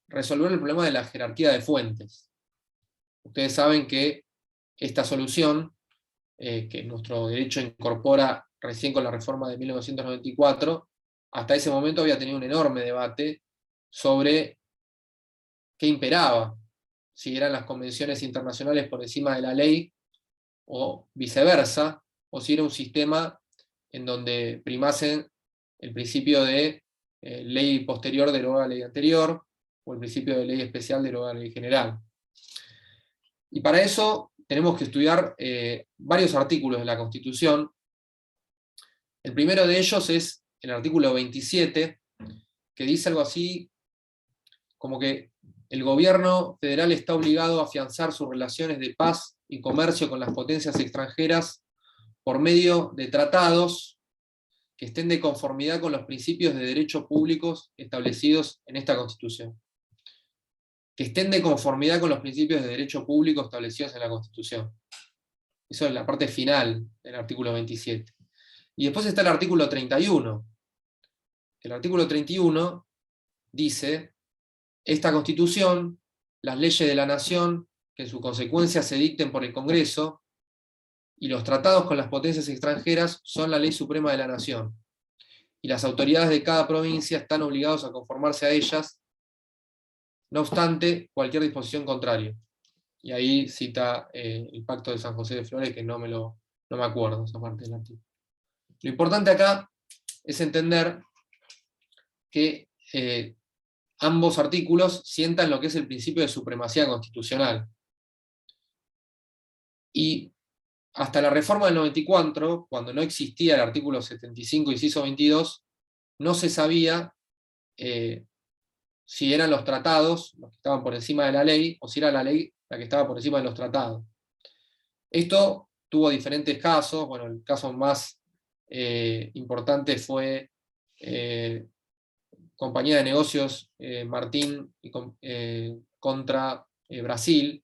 Speaker 1: resolver el problema de la jerarquía de fuentes. Ustedes saben que esta solución, que nuestro derecho incorpora recién con la reforma de 1994, hasta ese momento había tenido un enorme debate sobre qué imperaba, si eran las convenciones internacionales por encima de la ley, o viceversa, o si era un sistema en donde primasen el principio de ley posterior deroga la ley anterior, o el principio de ley especial deroga la ley general. Y para eso tenemos que estudiar varios artículos de la Constitución. El primero de ellos es el artículo 27, que dice algo así como que el gobierno federal está obligado a afianzar sus relaciones de paz y comercio con las potencias extranjeras por medio de tratados que estén de conformidad con los principios de derechos públicos establecidos en esta Constitución. Que estén de conformidad con los principios de derecho público establecidos en la Constitución. Eso es la parte final del artículo 27. Y después está el artículo 31. El artículo 31 dice: esta Constitución, las leyes de la Nación, que en su consecuencia se dicten por el Congreso, y los tratados con las potencias extranjeras son la ley suprema de la Nación. Y las autoridades de cada provincia están obligados a conformarse a ellas, no obstante cualquier disposición contraria. Y ahí cita el Pacto de San José de Flores, que no me acuerdo esa parte del artículo. Lo importante acá es entender que ambos artículos sientan lo que es el principio de supremacía constitucional. Y hasta la reforma del 94, cuando no existía el artículo 75, inciso 22, no se sabía si eran los tratados los que estaban por encima de la ley, o si era la ley la que estaba por encima de los tratados. Esto tuvo diferentes casos. Bueno, el caso más importante fue Compañía de Negocios Martín contra Brasil.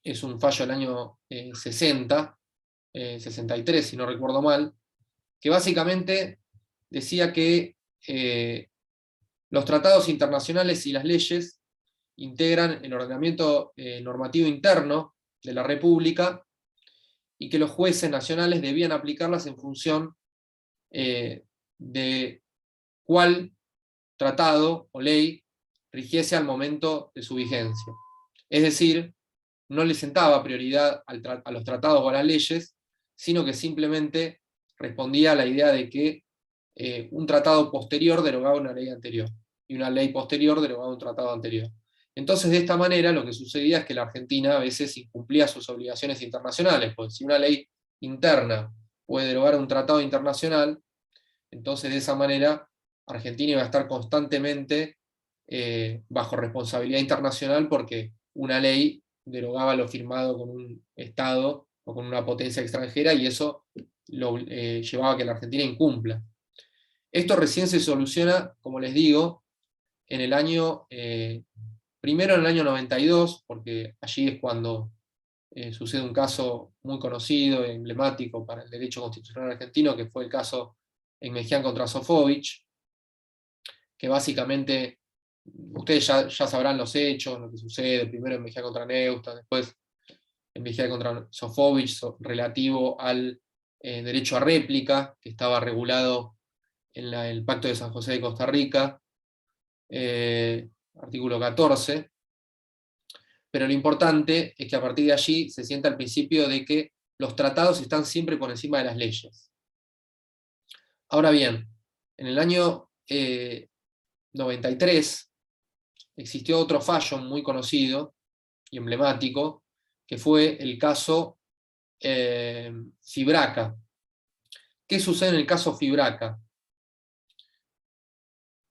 Speaker 1: Es un fallo del año 63, si no recuerdo mal, que básicamente decía que los tratados internacionales y las leyes integran el ordenamiento normativo interno de la República, y que los jueces nacionales debían aplicarlas en función de cuál tratado o ley rigiese al momento de su vigencia. Es decir, no le sentaba prioridad a los tratados o a las leyes, sino que simplemente respondía a la idea de que un tratado posterior derogaba una ley anterior, y una ley posterior derogaba un tratado anterior. Entonces, de esta manera, lo que sucedía es que la Argentina a veces incumplía sus obligaciones internacionales, porque si una ley interna puede derogar un tratado internacional, entonces de esa manera Argentina iba a estar constantemente bajo responsabilidad internacional, porque una ley derogaba lo firmado con un Estado o con una potencia extranjera, y eso llevaba a que la Argentina incumpla. Esto recién se soluciona, como les digo, en el año, primero en el año 92, porque allí es cuando sucede un caso muy conocido e emblemático para el derecho constitucional argentino, que fue el caso Enmejian contra Sofovich, que básicamente, ustedes ya sabrán los hechos, lo que sucede, primero Enmejian contra Neustadt, después Enmejian contra Sofovich, relativo al derecho a réplica, que estaba regulado en el Pacto de San José de Costa Rica, artículo 14, pero lo importante es que a partir de allí se sienta el principio de que los tratados están siempre por encima de las leyes. Ahora bien, en el año 93 existió otro fallo muy conocido y emblemático, que fue el caso Fibraca. ¿Qué sucede en el caso Fibraca?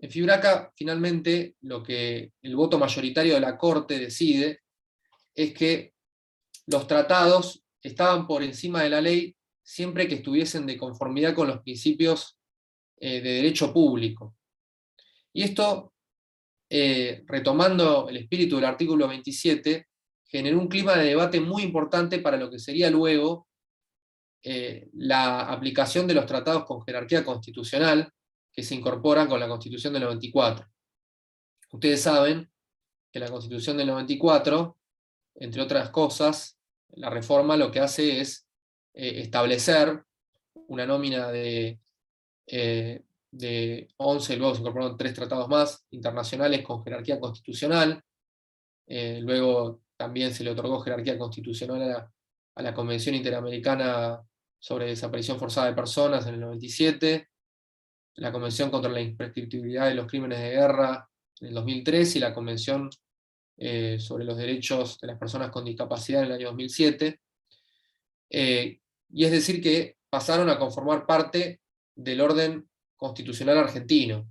Speaker 1: En Fibraca, finalmente, lo que el voto mayoritario de la Corte decide es que los tratados estaban por encima de la ley siempre que estuviesen de conformidad con los principios de derecho público. Y esto, retomando el espíritu del artículo 27, generó un clima de debate muy importante para lo que sería luego la aplicación de los tratados con jerarquía constitucional, que se incorporan con la Constitución del 94. Ustedes saben que la Constitución del 94, entre otras cosas, la reforma lo que hace es establecer una nómina de 11, luego se incorporaron 3 tratados más internacionales con jerarquía constitucional, luego también se le otorgó jerarquía constitucional a la Convención Interamericana sobre Desaparición Forzada de Personas en el 97, la Convención contra la Imprescriptibilidad de los Crímenes de Guerra en el 2003, y la Convención sobre los Derechos de las Personas con Discapacidad en el año 2007, y es decir que pasaron a conformar parte del orden constitucional argentino.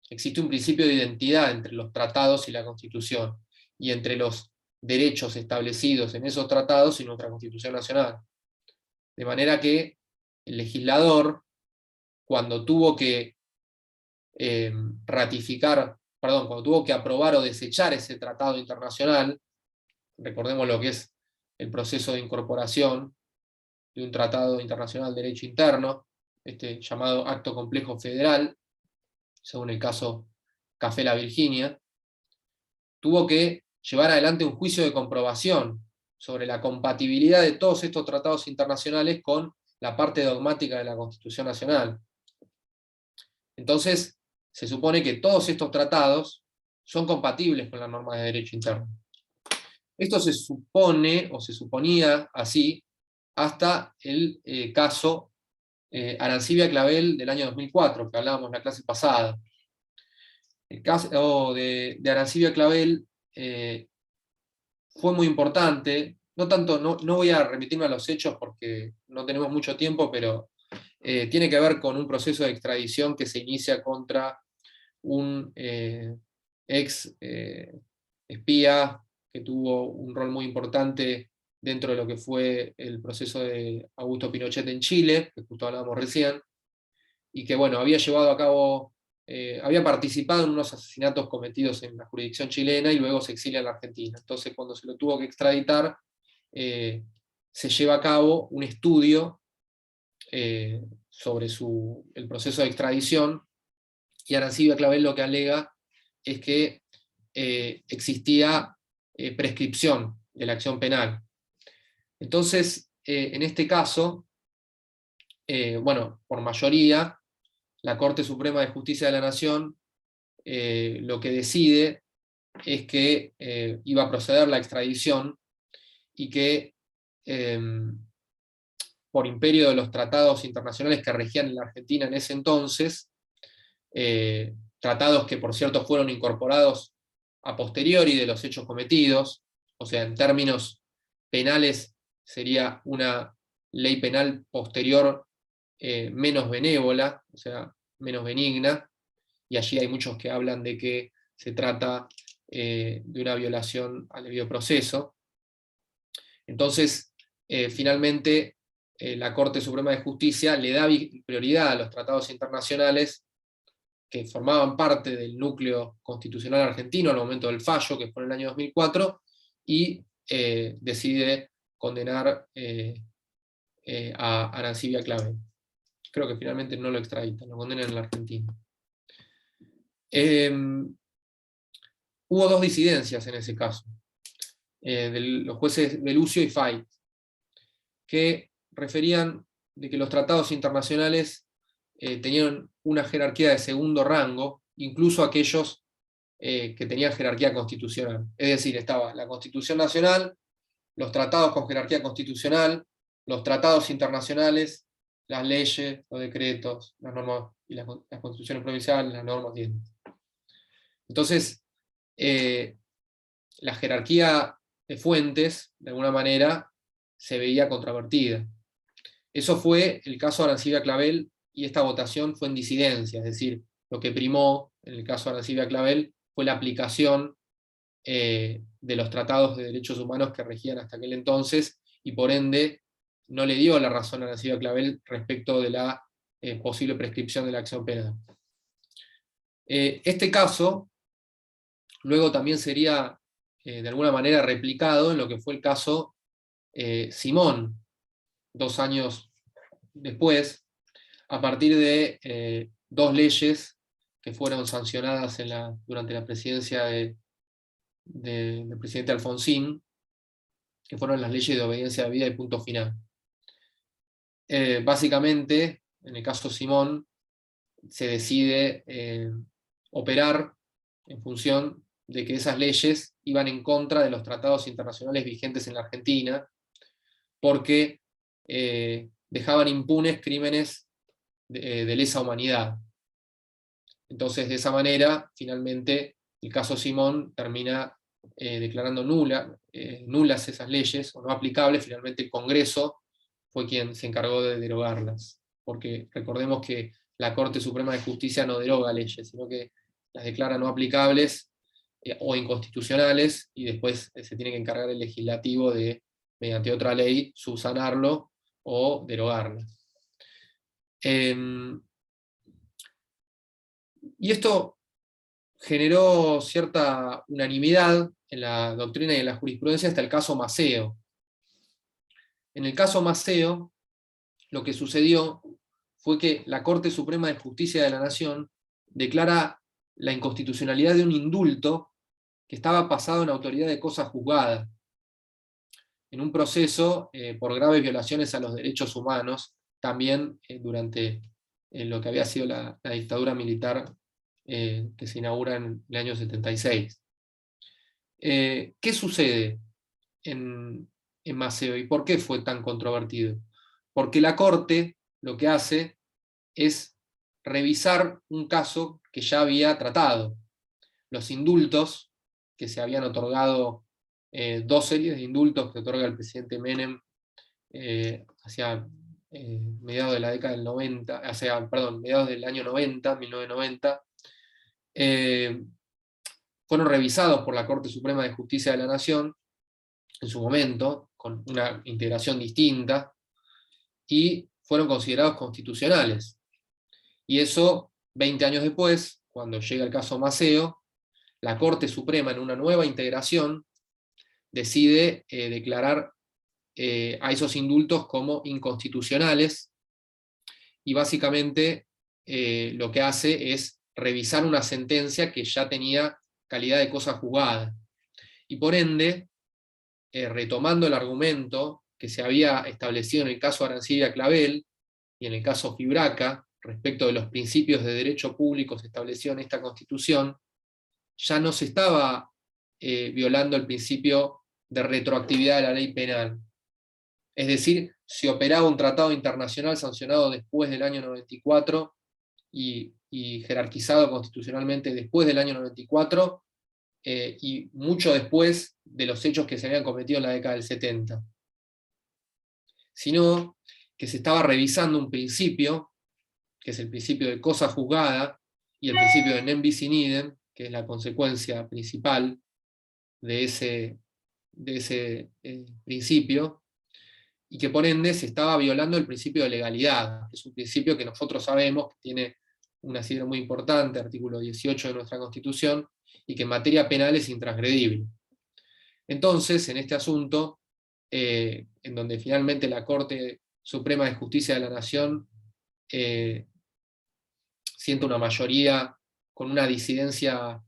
Speaker 1: Existe un principio de identidad entre los tratados y la Constitución, y entre los derechos establecidos en esos tratados y nuestra Constitución Nacional. De manera que el legislador cuando tuvo que cuando tuvo que aprobar o desechar ese tratado internacional, recordemos lo que es el proceso de incorporación de un tratado internacional de derecho interno, este llamado Acto Complejo Federal, según el caso Café La Virginia, tuvo que llevar adelante un juicio de comprobación sobre la compatibilidad de todos estos tratados internacionales con la parte dogmática de la Constitución Nacional. Entonces, se supone que todos estos tratados son compatibles con las normas de derecho interno. Esto se supone, o se suponía así, hasta el caso Arancibia Clavel del año 2004, que hablábamos en la clase pasada. El caso de Arancibia Clavel fue muy importante, no voy a remitirme a los hechos porque no tenemos mucho tiempo, pero tiene que ver con un proceso de extradición que se inicia contra un ex espía que tuvo un rol muy importante dentro de lo que fue el proceso de Augusto Pinochet en Chile, que justo hablábamos recién, y que bueno, había llevado a cabo, había participado en unos asesinatos cometidos en la jurisdicción chilena y luego se exilia en la Argentina. Entonces, cuando se lo tuvo que extraditar, se lleva a cabo un estudio sobre el proceso de extradición, y Arancibia Clavel lo que alega es que existía prescripción de la acción penal. Entonces, en este caso, bueno, por mayoría, la Corte Suprema de Justicia de la Nación lo que decide es que iba a proceder la extradición y que por imperio de los tratados internacionales que regían en la Argentina en ese entonces, tratados que por cierto fueron incorporados a posteriori de los hechos cometidos, o sea, en términos penales sería una ley penal posterior menos benévola, o sea, menos benigna, y allí hay muchos que hablan de que se trata de una violación al debido proceso. Entonces, finalmente, la Corte Suprema de Justicia le da prioridad a los tratados internacionales que formaban parte del núcleo constitucional argentino al momento del fallo, que fue en el año 2004, y decide condenar a Arancibia Clavel. Creo que finalmente no lo extraditan, lo condenan en la Argentina. Hubo dos disidencias en ese caso, de los jueces Belucio y Fay, que referían de que los tratados internacionales tenían una jerarquía de segundo rango, incluso aquellos que tenían jerarquía constitucional. Es decir, estaba la Constitución Nacional, los tratados con jerarquía constitucional, los tratados internacionales, las leyes, los decretos, las normas, y las constituciones provinciales, las normas dientes. Entonces, la jerarquía de fuentes, de alguna manera, se veía controvertida. Eso fue el caso de Arancibia Clavel, y esta votación fue en disidencia, es decir, lo que primó en el caso de Arancibia Clavel fue la aplicación de los tratados de derechos humanos que regían hasta aquel entonces, y por ende no le dio la razón a Arancibia Clavel respecto de la posible prescripción de la acción penal. Este caso luego también sería de alguna manera replicado en lo que fue el caso Simón, 2 años después, a partir de dos leyes que fueron sancionadas durante la presidencia del presidente Alfonsín, que fueron las leyes de obediencia de vida y punto final. Básicamente, en el caso Simón, se decide operar en función de que esas leyes iban en contra de los tratados internacionales vigentes en la Argentina, porque dejaban impunes crímenes de lesa humanidad. Entonces, de esa manera, finalmente, el caso Simón termina declarando nulas esas leyes, o no aplicables. Finalmente el Congreso fue quien se encargó de derogarlas, porque recordemos que la Corte Suprema de Justicia no deroga leyes, sino que las declara no aplicables o inconstitucionales, y después se tiene que encargar el legislativo de, mediante otra ley, subsanarlo o derogarlas. Y esto generó cierta unanimidad en la doctrina y en la jurisprudencia hasta el caso Maceo. En el caso Maceo, lo que sucedió fue que la Corte Suprema de Justicia de la Nación declara la inconstitucionalidad de un indulto que estaba basado en autoridad de cosa juzgada, en un proceso por graves violaciones a los derechos humanos, también durante lo que había sido la dictadura militar que se inaugura en el año 76. ¿Qué sucede en Maceo y por qué fue tan controvertido? Porque la Corte lo que hace es revisar un caso que ya había tratado. Los indultos que se habían otorgado, dos series de indultos que otorga el presidente Menem hacia mediados de la década del 90, mediados del año 90, 1990, fueron revisados por la Corte Suprema de Justicia de la Nación en su momento, con una integración distinta, y fueron considerados constitucionales. Y eso, 20 años después, cuando llega el caso Maceo, la Corte Suprema, en una nueva integración, decide declarar a esos indultos como inconstitucionales, y básicamente lo que hace es revisar una sentencia que ya tenía calidad de cosa juzgada. Y por ende, retomando el argumento que se había establecido en el caso Arancibia Clavel y en el caso Fibraca, respecto de los principios de derecho público establecidos en esta Constitución, ya no se estaba violando el principio de retroactividad de la ley penal. Es decir, si operaba un tratado internacional sancionado después del año 94 y jerarquizado constitucionalmente después del año 94, y mucho después de los hechos que se habían cometido en la década del 70. Sino que se estaba revisando un principio, que es el principio de cosa juzgada, y el principio de nem bis in idem, que es la consecuencia principal de ese principio, y que por ende se estaba violando el principio de legalidad, que es un principio que nosotros sabemos que tiene un asidero muy importante, artículo 18 de nuestra Constitución, y que en materia penal es intransgredible. Entonces, en este asunto, en donde finalmente la Corte Suprema de Justicia de la Nación siente una mayoría con una disidencia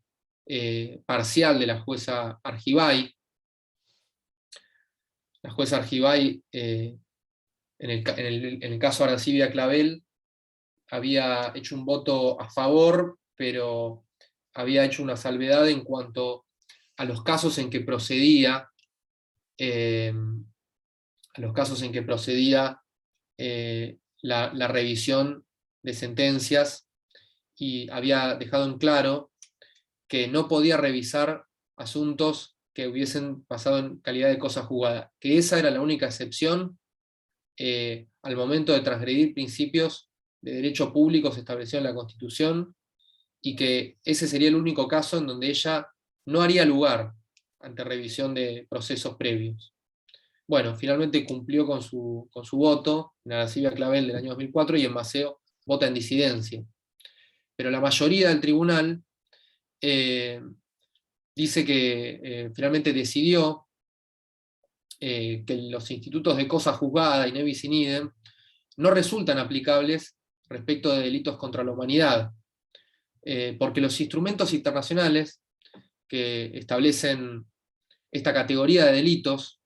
Speaker 1: parcial de la jueza Argibay. La jueza Argibay, en el caso Arancibia Clavel, había hecho un voto a favor, pero había hecho una salvedad en cuanto a los casos en que procedía la revisión de sentencias, y había dejado en claro que no podía revisar asuntos que hubiesen pasado en calidad de cosa juzgada, que esa era la única excepción al momento de transgredir principios de derecho público establecidos en la Constitución, y que ese sería el único caso en donde ella no haría lugar ante revisión de procesos previos. Bueno, finalmente cumplió con su voto en Arancibia Clavel del año 2004, y en Maceo vota en disidencia. Pero la mayoría del tribunal dice que finalmente decidió que los institutos de cosa juzgada y nem bis in idem no resultan aplicables respecto de delitos contra la humanidad, porque los instrumentos internacionales que establecen esta categoría de delitos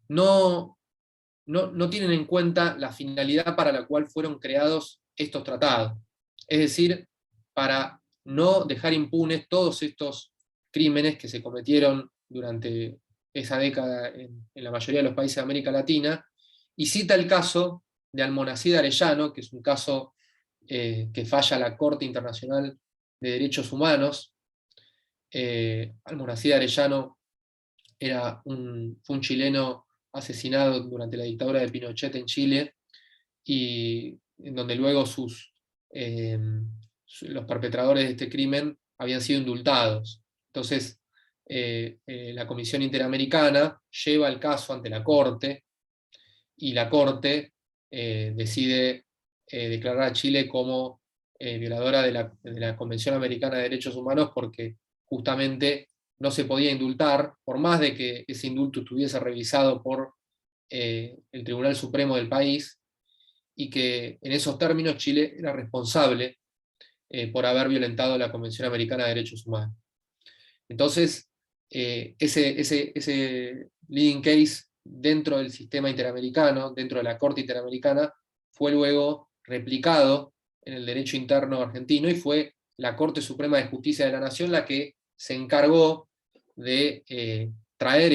Speaker 1: no tienen en cuenta la finalidad para la cual fueron creados estos tratados. Es decir, para no dejar impunes todos estos crímenes que se cometieron durante esa década en la mayoría de los países de América Latina, y cita el caso de Almonacid Arellano, que es un caso que falla la Corte Internacional de Derechos Humanos. Almonacid Arellano fue un chileno asesinado durante la dictadura de Pinochet en Chile, y en donde luego los perpetradores de este crimen habían sido indultados. Entonces, la Comisión Interamericana lleva el caso ante la Corte, y la Corte decide declarar a Chile como violadora de la Convención Americana de Derechos Humanos, porque justamente no se podía indultar, por más de que ese indulto estuviese revisado por el Tribunal Supremo del país, y que en esos términos Chile era responsable por haber violentado la Convención Americana de Derechos Humanos. Entonces, ese leading case dentro del sistema interamericano, dentro de la Corte Interamericana, fue luego replicado en el derecho interno argentino, y fue la Corte Suprema de Justicia de la Nación la que se encargó de traer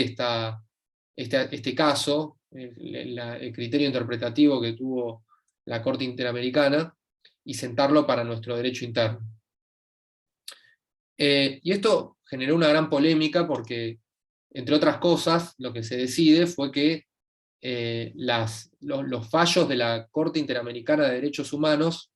Speaker 1: este caso, el criterio interpretativo que tuvo la Corte Interamericana, y sentarlo para nuestro derecho interno. Y esto generó una gran polémica porque, entre otras cosas, lo que se decide fue que los fallos de la Corte Interamericana de Derechos Humanos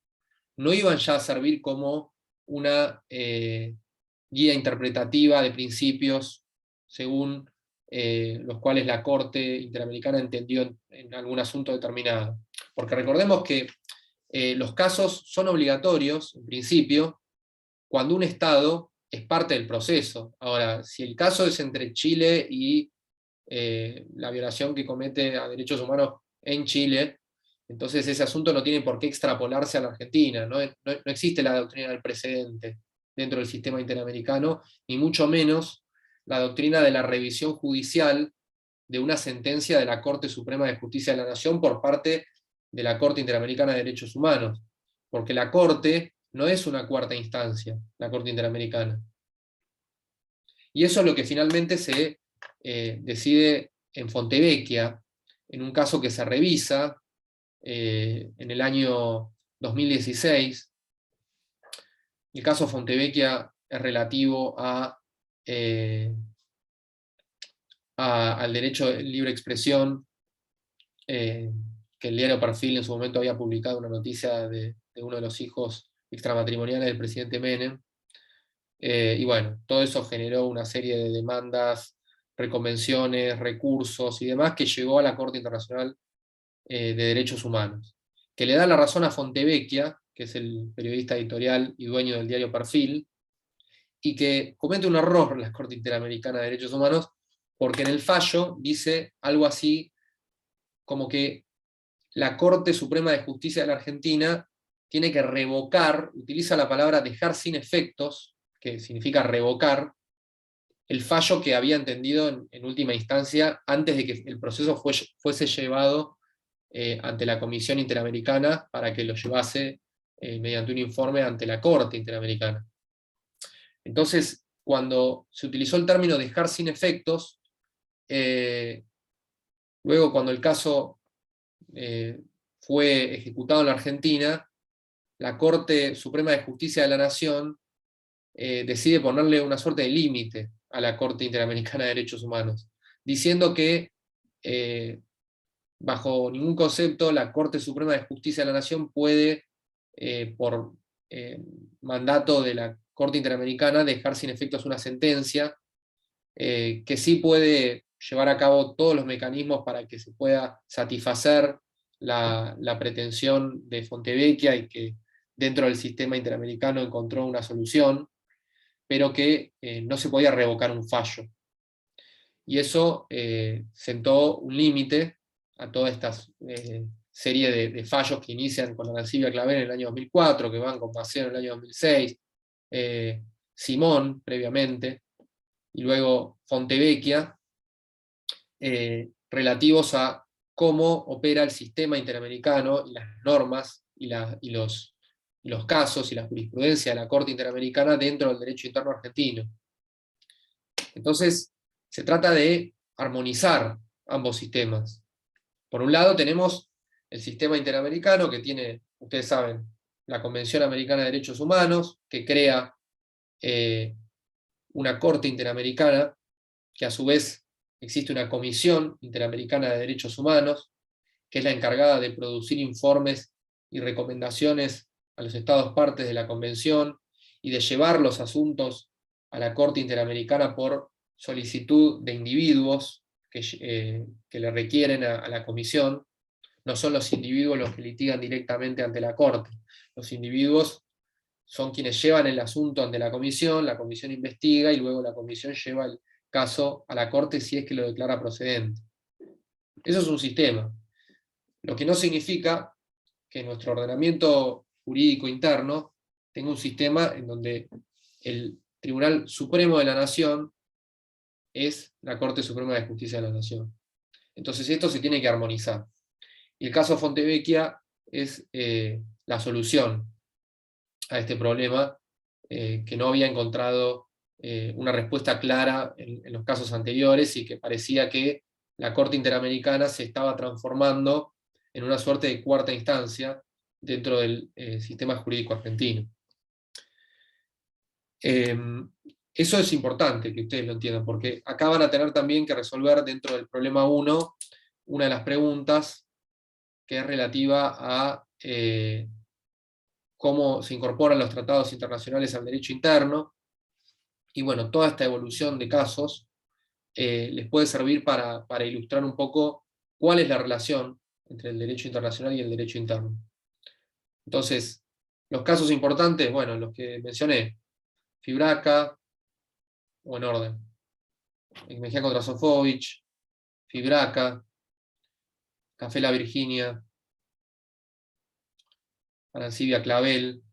Speaker 1: no iban ya a servir como una guía interpretativa de principios según los cuales la Corte Interamericana entendió en algún asunto determinado. Porque recordemos que los casos son obligatorios, en principio, cuando un Estado es parte del proceso. Ahora, si el caso es entre Chile y la violación que comete a derechos humanos en Chile, entonces ese asunto no tiene por qué extrapolarse a la Argentina, no existe la doctrina del precedente dentro del sistema interamericano, ni mucho menos la doctrina de la revisión judicial de una sentencia de la Corte Suprema de Justicia de la Nación por parte de la Corte Interamericana de Derechos Humanos, porque la Corte no es una cuarta instancia, la Corte Interamericana. Y eso es lo que finalmente se decide en Fontevecchia, en un caso que se revisa en el año 2016. El caso Fontevecchia es relativo al derecho de libre expresión, que el diario Perfil en su momento había publicado una noticia de uno de los hijos extramatrimoniales del presidente Menem. Y bueno, todo eso generó una serie de demandas, reconvenciones, recursos y demás, que llegó a la Corte Internacional de Derechos Humanos, que le da la razón a Fontevecchia, que es el periodista editorial y dueño del diario Perfil, y que comete un error la Corte Interamericana de Derechos Humanos, porque en el fallo dice algo así como que la Corte Suprema de Justicia de la Argentina tiene que revocar, utiliza la palabra dejar sin efectos, que significa revocar, el fallo que había entendido en última instancia antes de que el proceso fuese llevado ante la Comisión Interamericana para que lo llevase mediante un informe ante la Corte Interamericana. Entonces, cuando se utilizó el término dejar sin efectos, luego cuando el caso fue ejecutado en la Argentina, la Corte Suprema de Justicia de la Nación decide ponerle una suerte de límite a la Corte Interamericana de Derechos Humanos, diciendo que bajo ningún concepto la Corte Suprema de Justicia de la Nación puede, por mandato de la Corte Interamericana, dejar sin efectos una sentencia, que sí puede llevar a cabo todos los mecanismos para que se pueda satisfacer la pretensión de Fontevecchia, y que dentro del sistema interamericano encontró una solución, pero que no se podía revocar un fallo. Y eso sentó un límite a toda esta serie de fallos que inician con Arancibia Claver en el año 2004, que van con Maceo en el año 2006, Simón previamente, y luego Fontevecchia, relativos a cómo opera el sistema interamericano, y las normas, y los casos, y la jurisprudencia de la Corte Interamericana dentro del derecho interno argentino. Entonces, se trata de armonizar ambos sistemas. Por un lado tenemos el sistema interamericano, que tiene, ustedes saben, la Convención Americana de Derechos Humanos, que crea una Corte Interamericana, que a su vez existe una Comisión Interamericana de Derechos Humanos, que es la encargada de producir informes y recomendaciones a los Estados partes de la Convención, y de llevar los asuntos a la Corte Interamericana por solicitud de individuos que le requieren a la Comisión. No son los individuos los que litigan directamente ante la Corte. Los individuos son quienes llevan el asunto ante la comisión investiga y luego la comisión lleva el caso a la Corte si es que lo declara procedente. Eso es un sistema. Lo que no significa que nuestro ordenamiento jurídico interno tenga un sistema en donde el Tribunal Supremo de la Nación es la Corte Suprema de Justicia de la Nación. Entonces esto se tiene que armonizar. Y el caso Fontevecchia es la solución a este problema que no había encontrado una respuesta clara en los casos anteriores y que parecía que la Corte Interamericana se estaba transformando en una suerte de cuarta instancia dentro del sistema jurídico argentino. Eso es importante que ustedes lo entiendan, porque acá van a tener también que resolver dentro del problema 1 una de las preguntas que es relativa a cómo se incorporan los tratados internacionales al derecho interno, y bueno, toda esta evolución de casos les puede servir para ilustrar un poco cuál es la relación entre el derecho internacional y el derecho interno. Entonces, los casos importantes, bueno, los que mencioné, Fibraca, o en orden, Mejía contra Sofovich, Fibraca, Café La Virginia, Arancibia Clavel,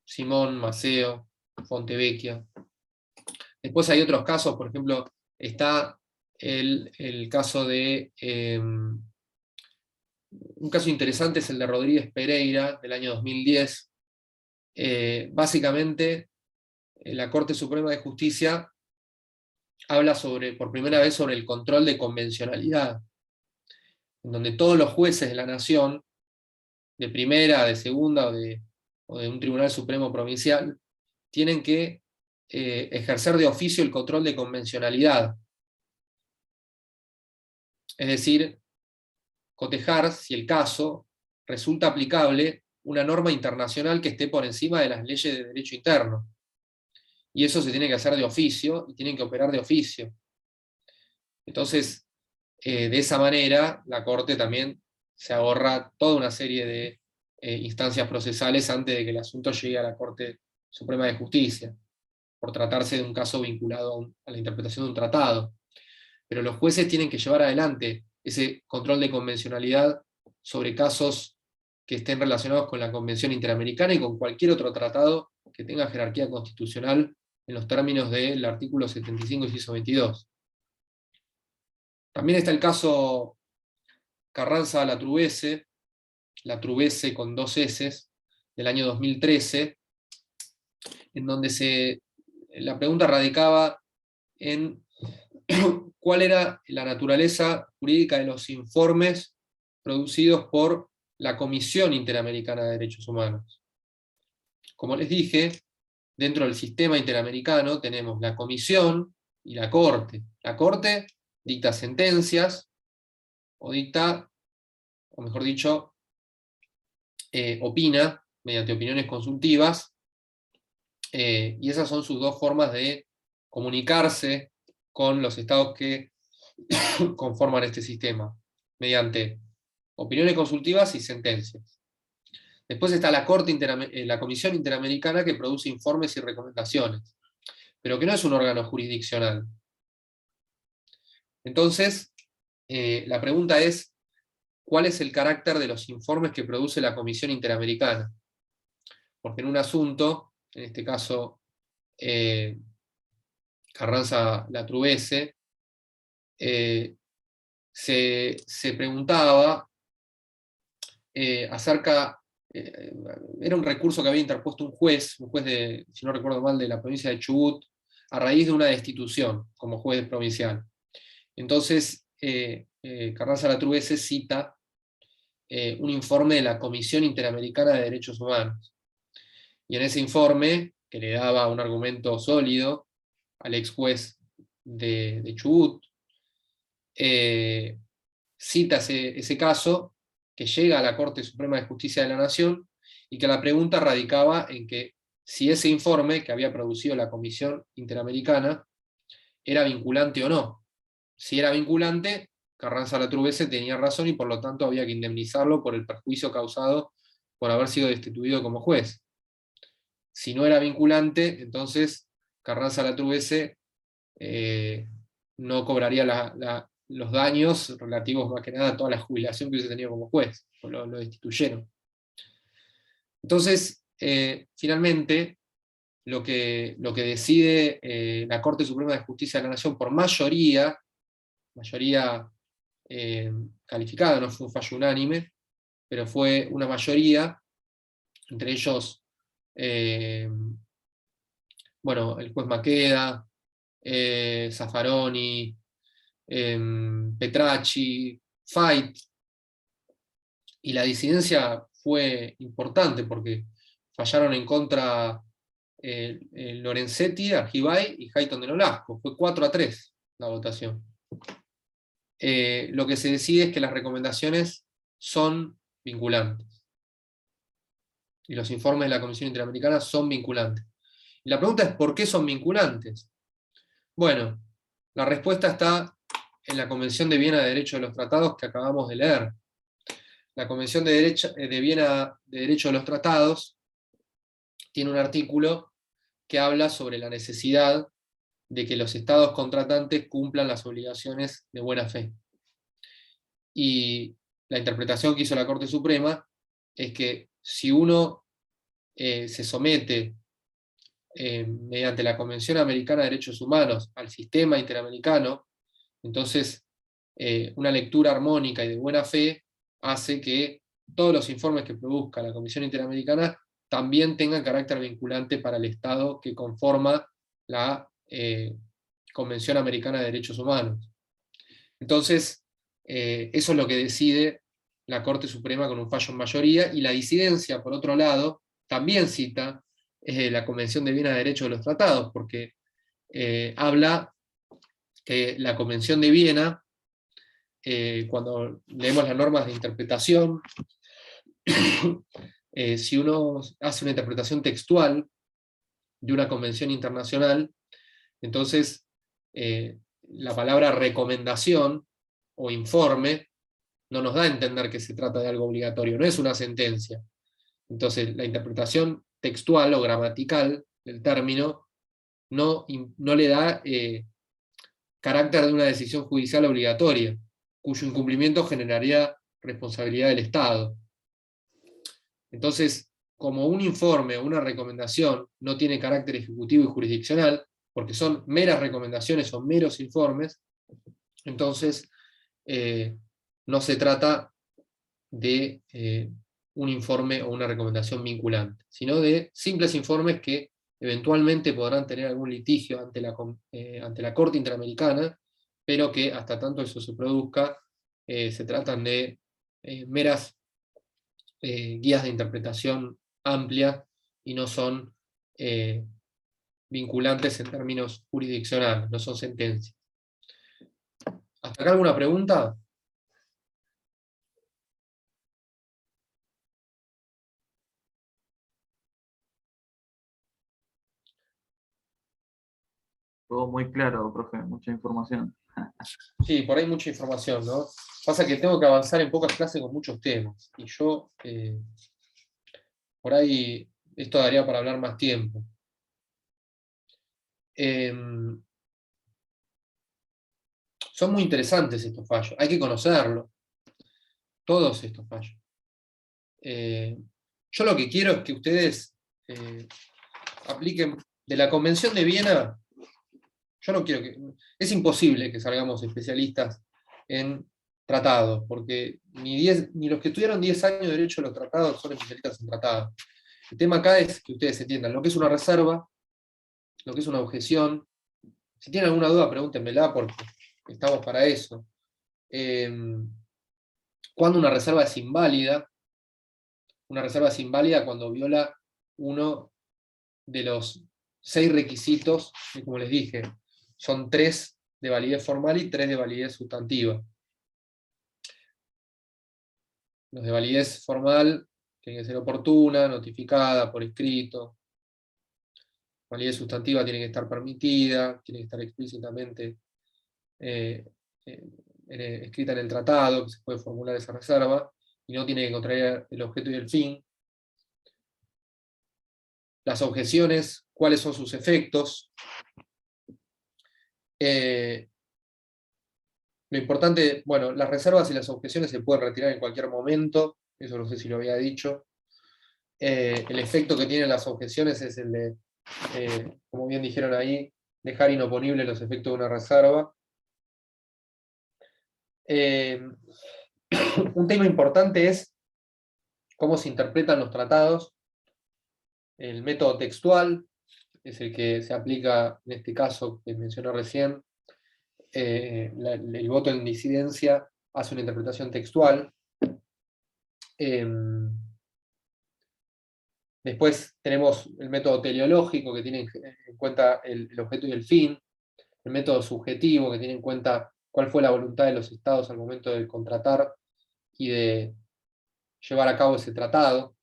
Speaker 1: Simón, Maceo, Fontevecchia. Después hay otros casos, por ejemplo, está el caso de... un caso interesante es el de Rodríguez Pereira, del año 2010. Básicamente, la Corte Suprema de Justicia habla por primera vez sobre el control de convencionalidad, en donde todos los jueces de la nación, de primera, de segunda o de un tribunal supremo provincial, tienen que ejercer de oficio el control de convencionalidad. Es decir, cotejar si el caso resulta aplicable una norma internacional que esté por encima de las leyes de derecho interno. Y eso se tiene que hacer de oficio, y tienen que operar de oficio. Entonces, de esa manera, la Corte también se ahorra toda una serie de instancias procesales antes de que el asunto llegue a la Corte Suprema de Justicia, por tratarse de un caso vinculado a la interpretación de un tratado. Pero los jueces tienen que llevar adelante ese control de convencionalidad sobre casos que estén relacionados con la Convención Interamericana y con cualquier otro tratado que tenga jerarquía constitucional en los términos del artículo 75 inciso 22. También está el caso Carranza-Latrubese, Latrubese con 2 S, del año 2013, en donde la pregunta radicaba en cuál era la naturaleza jurídica de los informes producidos por la Comisión Interamericana de Derechos Humanos. Como les dije, dentro del sistema interamericano tenemos la Comisión y la Corte. La Corte dicta sentencias, o mejor dicho, opina mediante opiniones consultivas, y esas son sus dos formas de comunicarse con los estados que conforman este sistema, mediante opiniones consultivas y sentencias. Después está la Comisión Interamericana, que produce informes y recomendaciones, pero que no es un órgano jurisdiccional. Entonces, la pregunta es, ¿cuál es el carácter de los informes que produce la Comisión Interamericana? Porque en un asunto, en este caso Carranza-Latrubese, se preguntaba acerca, era un recurso que había interpuesto un juez de, si no recuerdo mal, de la provincia de Chubut, a raíz de una destitución como juez provincial. Entonces, Carranza-Latrubese cita un informe de la Comisión Interamericana de Derechos Humanos. Y en ese informe, que le daba un argumento sólido al ex juez de Chubut, cita ese caso, que llega a la Corte Suprema de Justicia de la Nación, y que la pregunta radicaba en que si ese informe que había producido la Comisión Interamericana era vinculante o no. Si era vinculante, Carranza-Latrubese tenía razón y por lo tanto había que indemnizarlo por el perjuicio causado por haber sido destituido como juez. Si no era vinculante, entonces Carranza-Latruese no cobraría los daños relativos más que nada a toda la jubilación que hubiese tenido como juez, lo destituyeron. Entonces, finalmente, lo que decide la Corte Suprema de Justicia de la Nación por mayoría calificada, no fue un fallo unánime, pero fue una mayoría, entre ellos, bueno, el juez Maqueda, Zaffaroni, Petracci, Fait, y la disidencia fue importante porque fallaron en contra Lorenzetti, Argibay y Hayton de Nolasco. Fue 4-3 la votación. Lo que se decide es que las recomendaciones son vinculantes. Y los informes de la Comisión Interamericana son vinculantes. Y la pregunta es, ¿por qué son vinculantes? Bueno, la respuesta está en la Convención de Viena de Derecho de los Tratados que acabamos de leer. La Convención de Viena de Derecho de los Tratados tiene un artículo que habla sobre la necesidad de que los estados contratantes cumplan las obligaciones de buena fe. Y la interpretación que hizo la Corte Suprema es que si uno se somete mediante la Convención Americana de Derechos Humanos al sistema interamericano, entonces una lectura armónica y de buena fe hace que todos los informes que produzca la Comisión Interamericana también tengan carácter vinculante para el Estado que conforma la Convención Americana de Derechos Humanos. Entonces, eso es lo que decide la Corte Suprema con un fallo en mayoría, y la disidencia, por otro lado, también cita la Convención de Viena de Derecho de los Tratados, porque habla que la Convención de Viena, cuando leemos las normas de interpretación, si uno hace una interpretación textual de una convención internacional, entonces la palabra recomendación o informe no nos da a entender que se trata de algo obligatorio, no es una sentencia. Entonces la interpretación textual o gramatical del término no le da carácter de una decisión judicial obligatoria, cuyo incumplimiento generaría responsabilidad del Estado. Entonces, como un informe o una recomendación no tiene carácter ejecutivo y jurisdiccional, porque son meras recomendaciones o meros informes, entonces no se trata de un informe o una recomendación vinculante, sino de simples informes que eventualmente podrán tener algún litigio ante la Corte Interamericana, pero que hasta tanto eso se produzca, se tratan de meras guías de interpretación amplia y no son vinculantes en términos jurisdiccionales, no son sentencias. ¿Hasta acá alguna pregunta?
Speaker 8: Todo muy claro, profe, mucha información.
Speaker 1: Sí, por ahí mucha información, ¿no? Pasa que tengo que avanzar en pocas clases con muchos temas, y yo, por ahí, esto daría para hablar más tiempo. Son muy interesantes estos fallos, hay que conocerlos, todos estos fallos. Yo lo que quiero es que ustedes apliquen de la Convención de Viena. Yo no quiero que... Es imposible que salgamos especialistas en tratados, porque ni los que estudiaron 10 años de Derecho de los Tratados son especialistas en tratados. El tema acá es que ustedes entiendan lo que es una reserva, lo que es una objeción. Si tienen alguna duda, pregúntenmela, porque estamos para eso. Cuando una reserva es inválida cuando viola uno de los 6 requisitos, que como les dije, son 3 de validez formal y 3 de validez sustantiva. Los de validez formal tienen que ser oportuna, notificada, por escrito. Validez sustantiva tiene que estar permitida, tiene que estar explícitamente escrita en el tratado, que se puede formular esa reserva, y no tiene que contraer el objeto y el fin. las objeciones, cuáles son sus efectos. Lo importante, bueno, las reservas y las objeciones se pueden retirar en cualquier momento, eso no sé si lo había dicho. El efecto que tienen las objeciones es el de, como bien dijeron ahí, dejar inoponibles los efectos de una reserva. Un tema importante es cómo se interpretan los tratados. El método textual es el que se aplica en este caso que mencioné recién. El voto en disidencia hace una interpretación textual. Después tenemos el método teleológico, que tiene en cuenta el objeto y el fin. El método subjetivo, que tiene en cuenta cuál fue la voluntad de los estados al momento de contratar y de llevar a cabo ese tratado.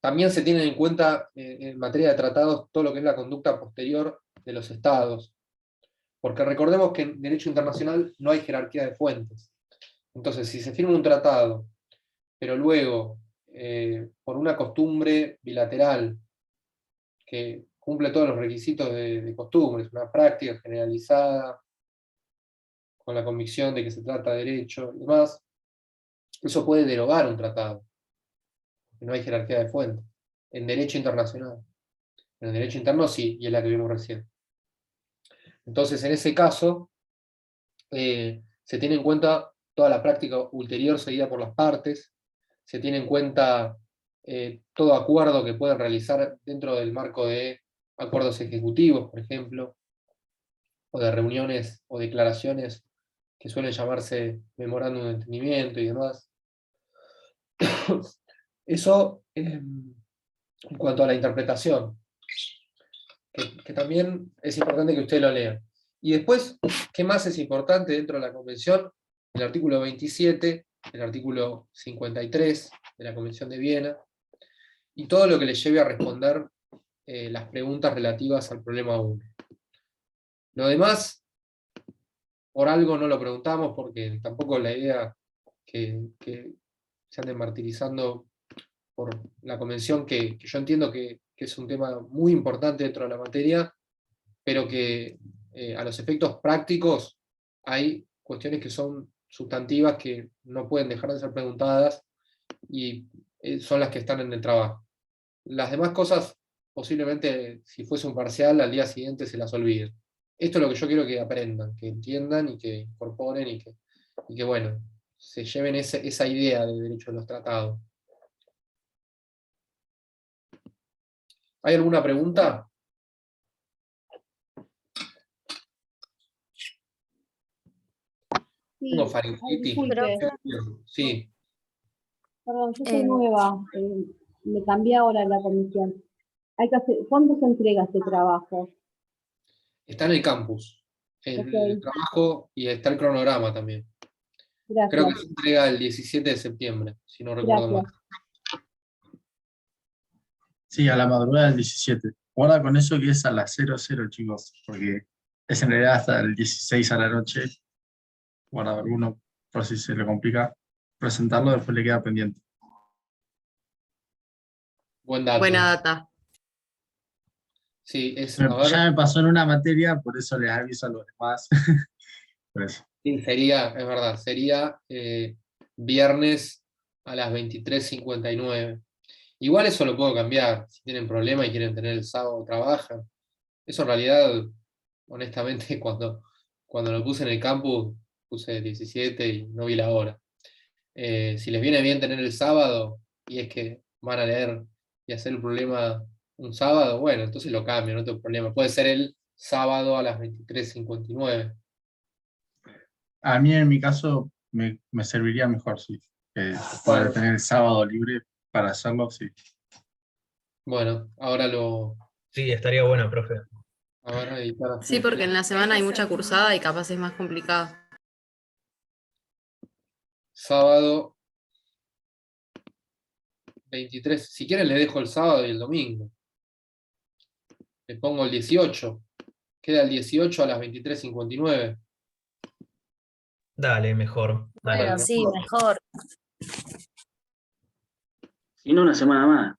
Speaker 1: También se tienen en cuenta en materia de tratados todo lo que es la conducta posterior de los estados. Porque recordemos que en derecho internacional no hay jerarquía de fuentes. Entonces, si se firma un tratado, pero luego, por una costumbre bilateral, que cumple todos los requisitos de costumbres, una práctica generalizada, con la convicción de que se trata de derecho y demás, eso puede derogar un tratado, porque no hay jerarquía de fuentes, en derecho internacional. En el derecho interno sí, y es la que vimos recién. Entonces, en ese caso, se tiene en cuenta toda la práctica ulterior seguida por las partes, se tiene en cuenta todo acuerdo que pueden realizar dentro del marco de acuerdos ejecutivos, por ejemplo, o de reuniones o declaraciones que suelen llamarse memorándum de entendimiento y demás. Eso en cuanto a la interpretación, que también es importante que usted lo lea. Y después, ¿qué más es importante dentro de la Convención? El artículo 27, el artículo 53 de la Convención de Viena, y todo lo que le lleve a responder las preguntas relativas al problema 1. Lo demás, por algo no lo preguntamos, porque tampoco la idea que se anden martirizando por la Convención, que yo entiendo que es un tema muy importante dentro de la materia, pero que a los efectos prácticos hay cuestiones que son sustantivas que no pueden dejar de ser preguntadas y son las que están en el trabajo. Las demás cosas, posiblemente, si fuese un parcial, al día siguiente se las olviden. Esto es lo que yo quiero que aprendan, que entiendan y que incorporen y que bueno, se lleven esa idea del derecho de los tratados. ¿Hay alguna pregunta?
Speaker 9: Sí,
Speaker 1: Tengo
Speaker 9: ay,
Speaker 1: faringitis.
Speaker 9: disculpe,
Speaker 1: Sí.
Speaker 9: perdón, yo soy nueva, me cambié ahora en la comisión. ¿Cuándo se entrega este trabajo?
Speaker 1: Está en el campus. El
Speaker 9: Ok,
Speaker 1: trabajo y está el cronograma también. Creo que
Speaker 9: gracias,
Speaker 1: se entrega el 17 de septiembre, si no recuerdo mal.
Speaker 9: gracias.
Speaker 4: Sí, a la madrugada del 17. Guarda con eso que es a las 00, chicos, porque es en realidad hasta el 16 a la noche. Guarda alguno, por si se le complica presentarlo, después le queda pendiente.
Speaker 1: Buen dato.
Speaker 10: Buena data.
Speaker 1: Sí, a ver,
Speaker 4: Ya me pasó en una materia, por eso les aviso a los demás. Por eso.
Speaker 1: sí, es verdad, sería viernes a las 23:59. Igual eso lo puedo cambiar, si tienen problema y quieren tener el sábado trabajan. Eso en realidad, honestamente, cuando lo puse en el campus, puse 17 y no vi la hora. Si les viene bien tener el sábado, y es que van a leer y hacer el problema un sábado, bueno, entonces lo cambio, no tengo problema. Puede ser el sábado a las 23:59.
Speaker 4: A mí, en mi caso, me serviría mejor, sí. Poder tener el sábado libre para hacerlo, sí.
Speaker 1: Bueno, ahora lo...
Speaker 6: Sí, estaría bueno, profe.
Speaker 1: A ver, editar así.
Speaker 10: Sí, porque en la semana hay mucha cursada y capaz es más complicado.
Speaker 1: Sábado 23. Si quieren le dejo el sábado y el domingo. Le pongo el 18. Queda el 18 a las 23:59.
Speaker 6: Dale, mejor. Dale.
Speaker 2: Bueno, sí, mejor.
Speaker 7: Y no una semana más.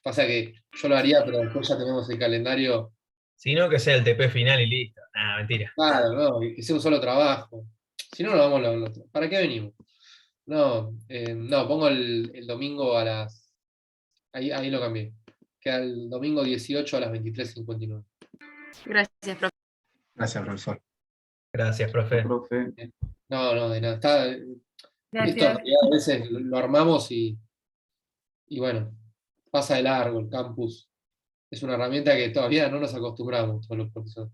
Speaker 1: Pasa que yo lo haría, pero después ya tenemos el calendario.
Speaker 6: Sino que sea el TP final y listo. Nah, mentira.
Speaker 1: Claro, no, y que sea un solo trabajo. Si no, lo vamos ¿para qué venimos? No, no, pongo el domingo a las. Ahí lo cambié. Queda el domingo 18 a las 23:59.
Speaker 10: Gracias, profe.
Speaker 4: Gracias, profesor.
Speaker 6: Gracias, profe.
Speaker 8: Profe.
Speaker 1: No, no, de nada. Esto en
Speaker 5: Gracias.
Speaker 1: realidad a veces lo armamos y bueno, pasa de largo el campus. Es una herramienta que todavía no nos acostumbramos todos los profesores.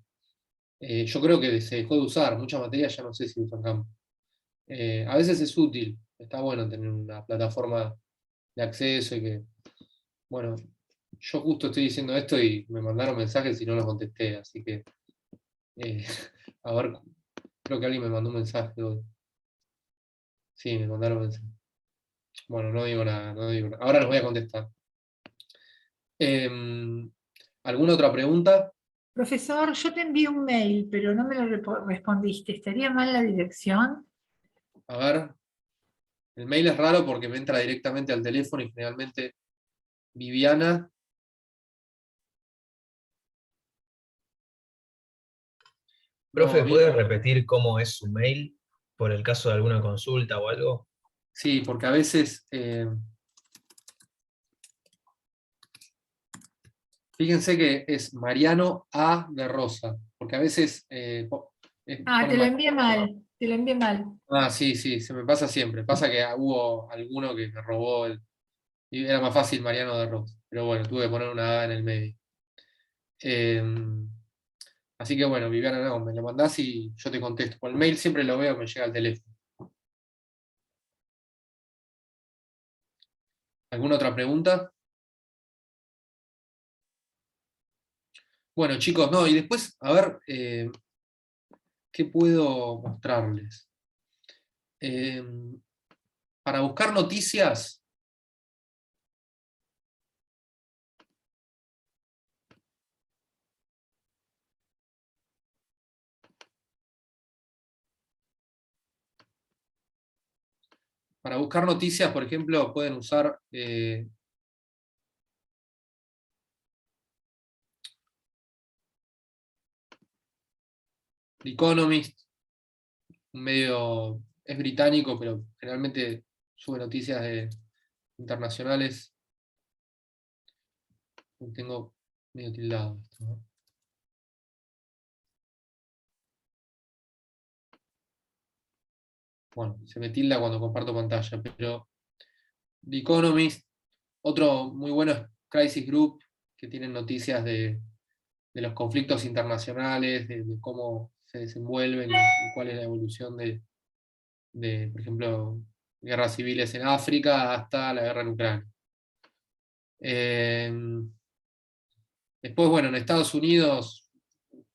Speaker 1: Yo creo que se dejó de usar, muchas materias ya no sé si usan campus. A veces es útil, está bueno tener una plataforma de acceso y que, bueno, yo justo estoy diciendo esto y me mandaron mensajes y no los contesté, así que, a ver, creo que alguien me mandó un mensaje hoy. Sí, me mandaron un mensaje. Bueno, no digo nada, no digo nada. Ahora los voy a contestar. ¿Alguna otra pregunta?
Speaker 5: Profesor, yo te envié un mail, pero no me lo respondiste. ¿Estaría mal la dirección?
Speaker 1: A ver, el mail es raro porque me entra directamente al teléfono y generalmente Viviana.
Speaker 6: Profe,
Speaker 1: No,
Speaker 6: ¿puede repetir cómo es su mail por el caso de alguna consulta o algo?
Speaker 1: sí, porque a veces, fíjense que es Mariano A. de Rosa, porque a veces
Speaker 5: Ah, te
Speaker 1: ponen
Speaker 5: lo envié mal. Te lo envié mal.
Speaker 1: Ah, sí, sí, se me pasa siempre. Pasa que hubo alguno que me robó y era más fácil Mariano de Rosa. Pero bueno, tuve que poner una A en el medio. Así que bueno, Viviana, no, me lo mandás y yo te contesto. Por el mail siempre lo veo, me llega al teléfono. ¿Alguna otra pregunta? Bueno, chicos, no, y después, a ver, ¿qué puedo mostrarles? Para buscar noticias, por ejemplo, pueden usar The Economist, un medio, es británico, pero generalmente sube noticias internacionales. Tengo medio tildado esto, ¿no? Bueno, se me tilda cuando comparto pantalla, pero The Economist, otro muy bueno es Crisis Group, que tienen noticias de los conflictos internacionales, de cómo se desenvuelven y cuál es la evolución de, por ejemplo, guerras civiles en África hasta la guerra en Ucrania. Después, bueno, en Estados Unidos,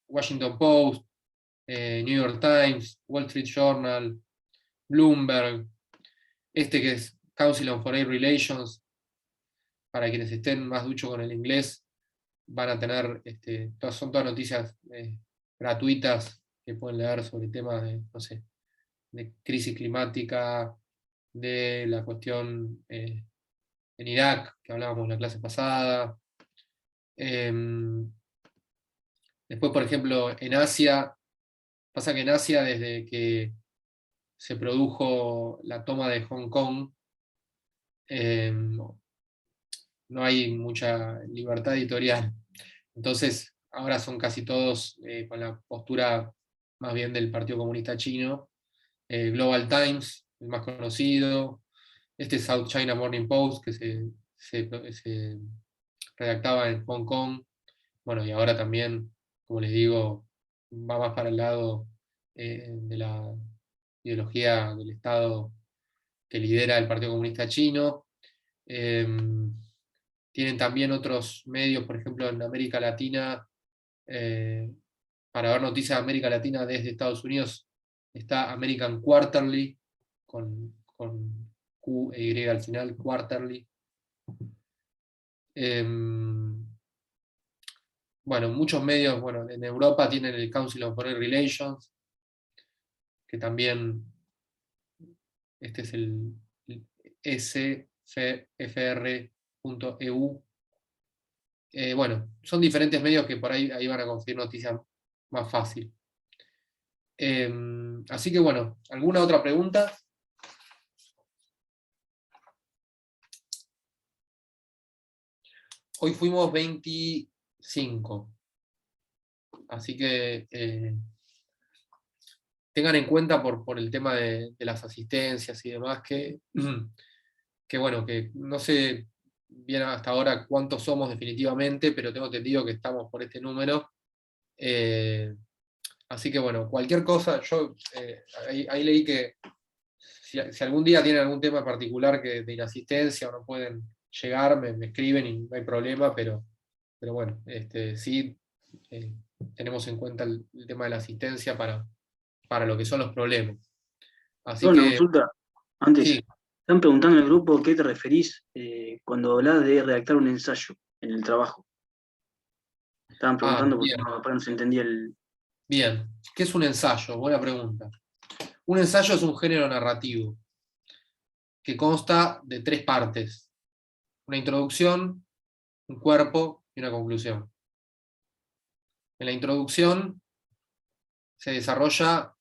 Speaker 1: Washington Post, New York Times, Wall Street Journal, Bloomberg, que es Council on Foreign Relations, para quienes estén más duchos con el inglés, van a tener, son todas noticias gratuitas que pueden leer sobre temas de, no sé, de crisis climática, de la cuestión en Irak, que hablábamos en la clase pasada. Después, por ejemplo, en Asia, pasa que en Asia, desde que se produjo la toma de Hong Kong, no hay mucha libertad editorial. Entonces, ahora son casi todos con la postura más bien del Partido Comunista Chino. Global Times, el más conocido. South China Morning Post, que se redactaba en Hong Kong. Bueno, y ahora también, como les digo, va más para el lado de la ideología del Estado que lidera el Partido Comunista Chino. Tienen también otros medios, por ejemplo, en América Latina, para ver noticias de América Latina desde Estados Unidos, está American Quarterly, con Q e Y al final, Quarterly. Bueno, muchos medios, bueno, en Europa tienen el Council on Foreign Relations, que también, este es el fr.eu. Bueno, son diferentes medios que por ahí van a conseguir noticias más fácil. Así que bueno, ¿alguna otra pregunta? Hoy fuimos 25. Así que tengan en cuenta por el tema de las asistencias y demás, que bueno, que no sé bien hasta ahora cuántos somos definitivamente, pero tengo entendido que estamos por este número. Así que bueno, cualquier cosa, yo ahí leí que si algún día tienen algún tema particular de inasistencia o no pueden llegar, me escriben y no hay problema, pero bueno, sí tenemos en cuenta el tema de la asistencia para lo que son los problemas. Así
Speaker 7: Una
Speaker 1: que,
Speaker 7: consulta, antes,
Speaker 1: sí,
Speaker 7: están preguntando en el grupo qué te referís cuando hablas de redactar un ensayo en el trabajo. Estaban preguntando porque
Speaker 1: bien,
Speaker 7: no se entendía el...
Speaker 1: bien. ¿Qué es un ensayo? Buena pregunta. Un ensayo es un género narrativo que consta de 3 partes: una introducción, un cuerpo y una conclusión. En la introducción se desarrolla,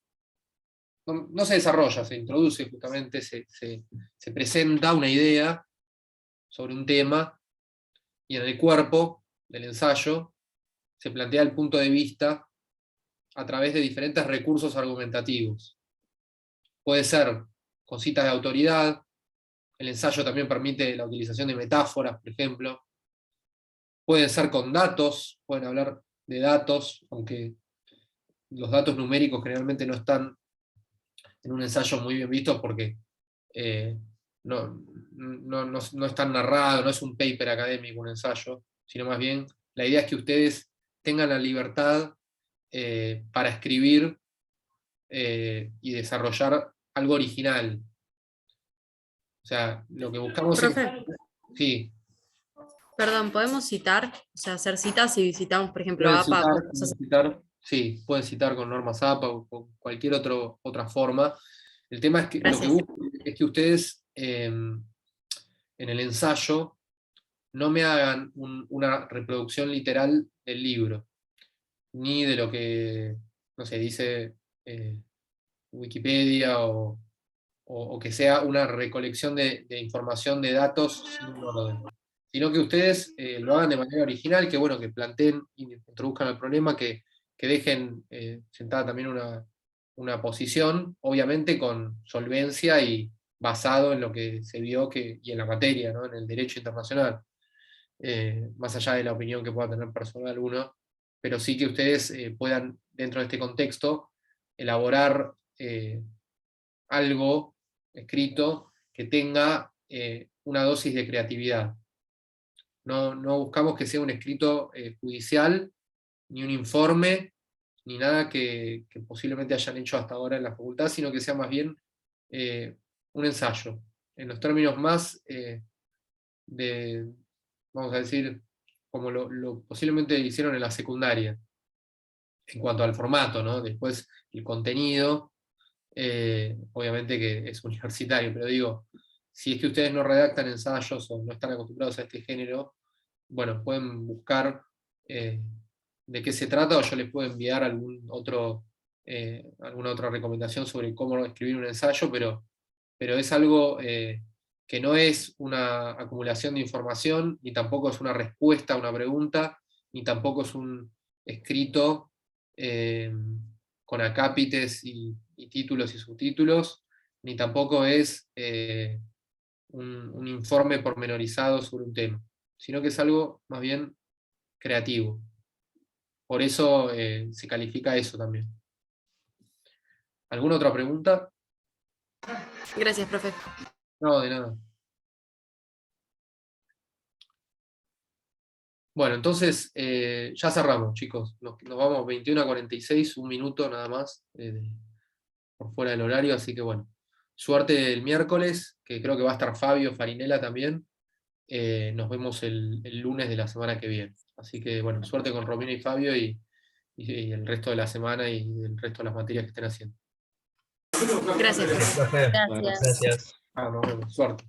Speaker 1: no se desarrolla, se introduce justamente, se presenta una idea sobre un tema, y en el cuerpo del ensayo se plantea el punto de vista a través de diferentes recursos argumentativos. Puede ser con citas de autoridad, el ensayo también permite la utilización de metáforas, por ejemplo. Pueden ser con datos, pueden hablar de datos, aunque los datos numéricos generalmente no están en un ensayo muy bien vistos porque no están narrados, no es un paper académico, un ensayo, sino más bien la idea es que ustedes tengan la libertad para escribir y desarrollar algo original. O sea, lo que buscamos es...
Speaker 10: Profe,
Speaker 1: Sí,
Speaker 10: perdón, ¿podemos citar? O sea, hacer citas y citamos, por ejemplo,
Speaker 1: pueden
Speaker 10: APA,
Speaker 1: citar,
Speaker 10: cosas así.
Speaker 1: sí, pueden citar con normas APA o con cualquier otra forma. El tema es que lo que
Speaker 10: Gracias.
Speaker 1: busco es que ustedes en el ensayo no me hagan una reproducción literal del libro, ni de lo que, no sé, dice Wikipedia o que sea una recolección de información de datos sin un orden, sino que ustedes lo hagan de manera original, que bueno, que planteen y introduzcan el problema, que dejen sentada también una posición, obviamente con solvencia y basado en lo que se vio y en la materia, ¿no? En el derecho internacional, más allá de la opinión que pueda tener personal uno, pero sí que ustedes puedan, dentro de este contexto, elaborar algo escrito que tenga una dosis de creatividad. No buscamos que sea un escrito judicial, ni un informe, ni nada que posiblemente hayan hecho hasta ahora en la facultad, sino que sea más bien un ensayo, en los términos más vamos a decir, como lo posiblemente hicieron en la secundaria, en cuanto al formato, ¿no? Después el contenido, obviamente que es universitario, pero digo, si es que ustedes no redactan ensayos o no están acostumbrados a este género, bueno, pueden buscar de qué se trata, o yo les puedo enviar alguna otra recomendación sobre cómo escribir un ensayo, pero es algo que no es una acumulación de información, ni tampoco es una respuesta a una pregunta, ni tampoco es un escrito con acápites y títulos y subtítulos, ni tampoco es un informe pormenorizado sobre un tema, sino que es algo más bien creativo. Por eso se califica eso también. ¿Alguna otra pregunta?
Speaker 10: Gracias, profe.
Speaker 1: No, de nada. Bueno, entonces ya cerramos, chicos. Nos vamos 21:46, un minuto nada más por fuera del horario, así que bueno. Suerte el miércoles, que creo que va a estar Fabio Farinella también. Nos vemos el lunes de la semana que viene. Así que bueno, suerte con Romina y Fabio y el resto de la semana y el resto de las materias que estén haciendo.
Speaker 10: Gracias, profe.
Speaker 6: Profe,
Speaker 10: Gracias.
Speaker 6: gracias.
Speaker 1: Nos vemos. Suerte.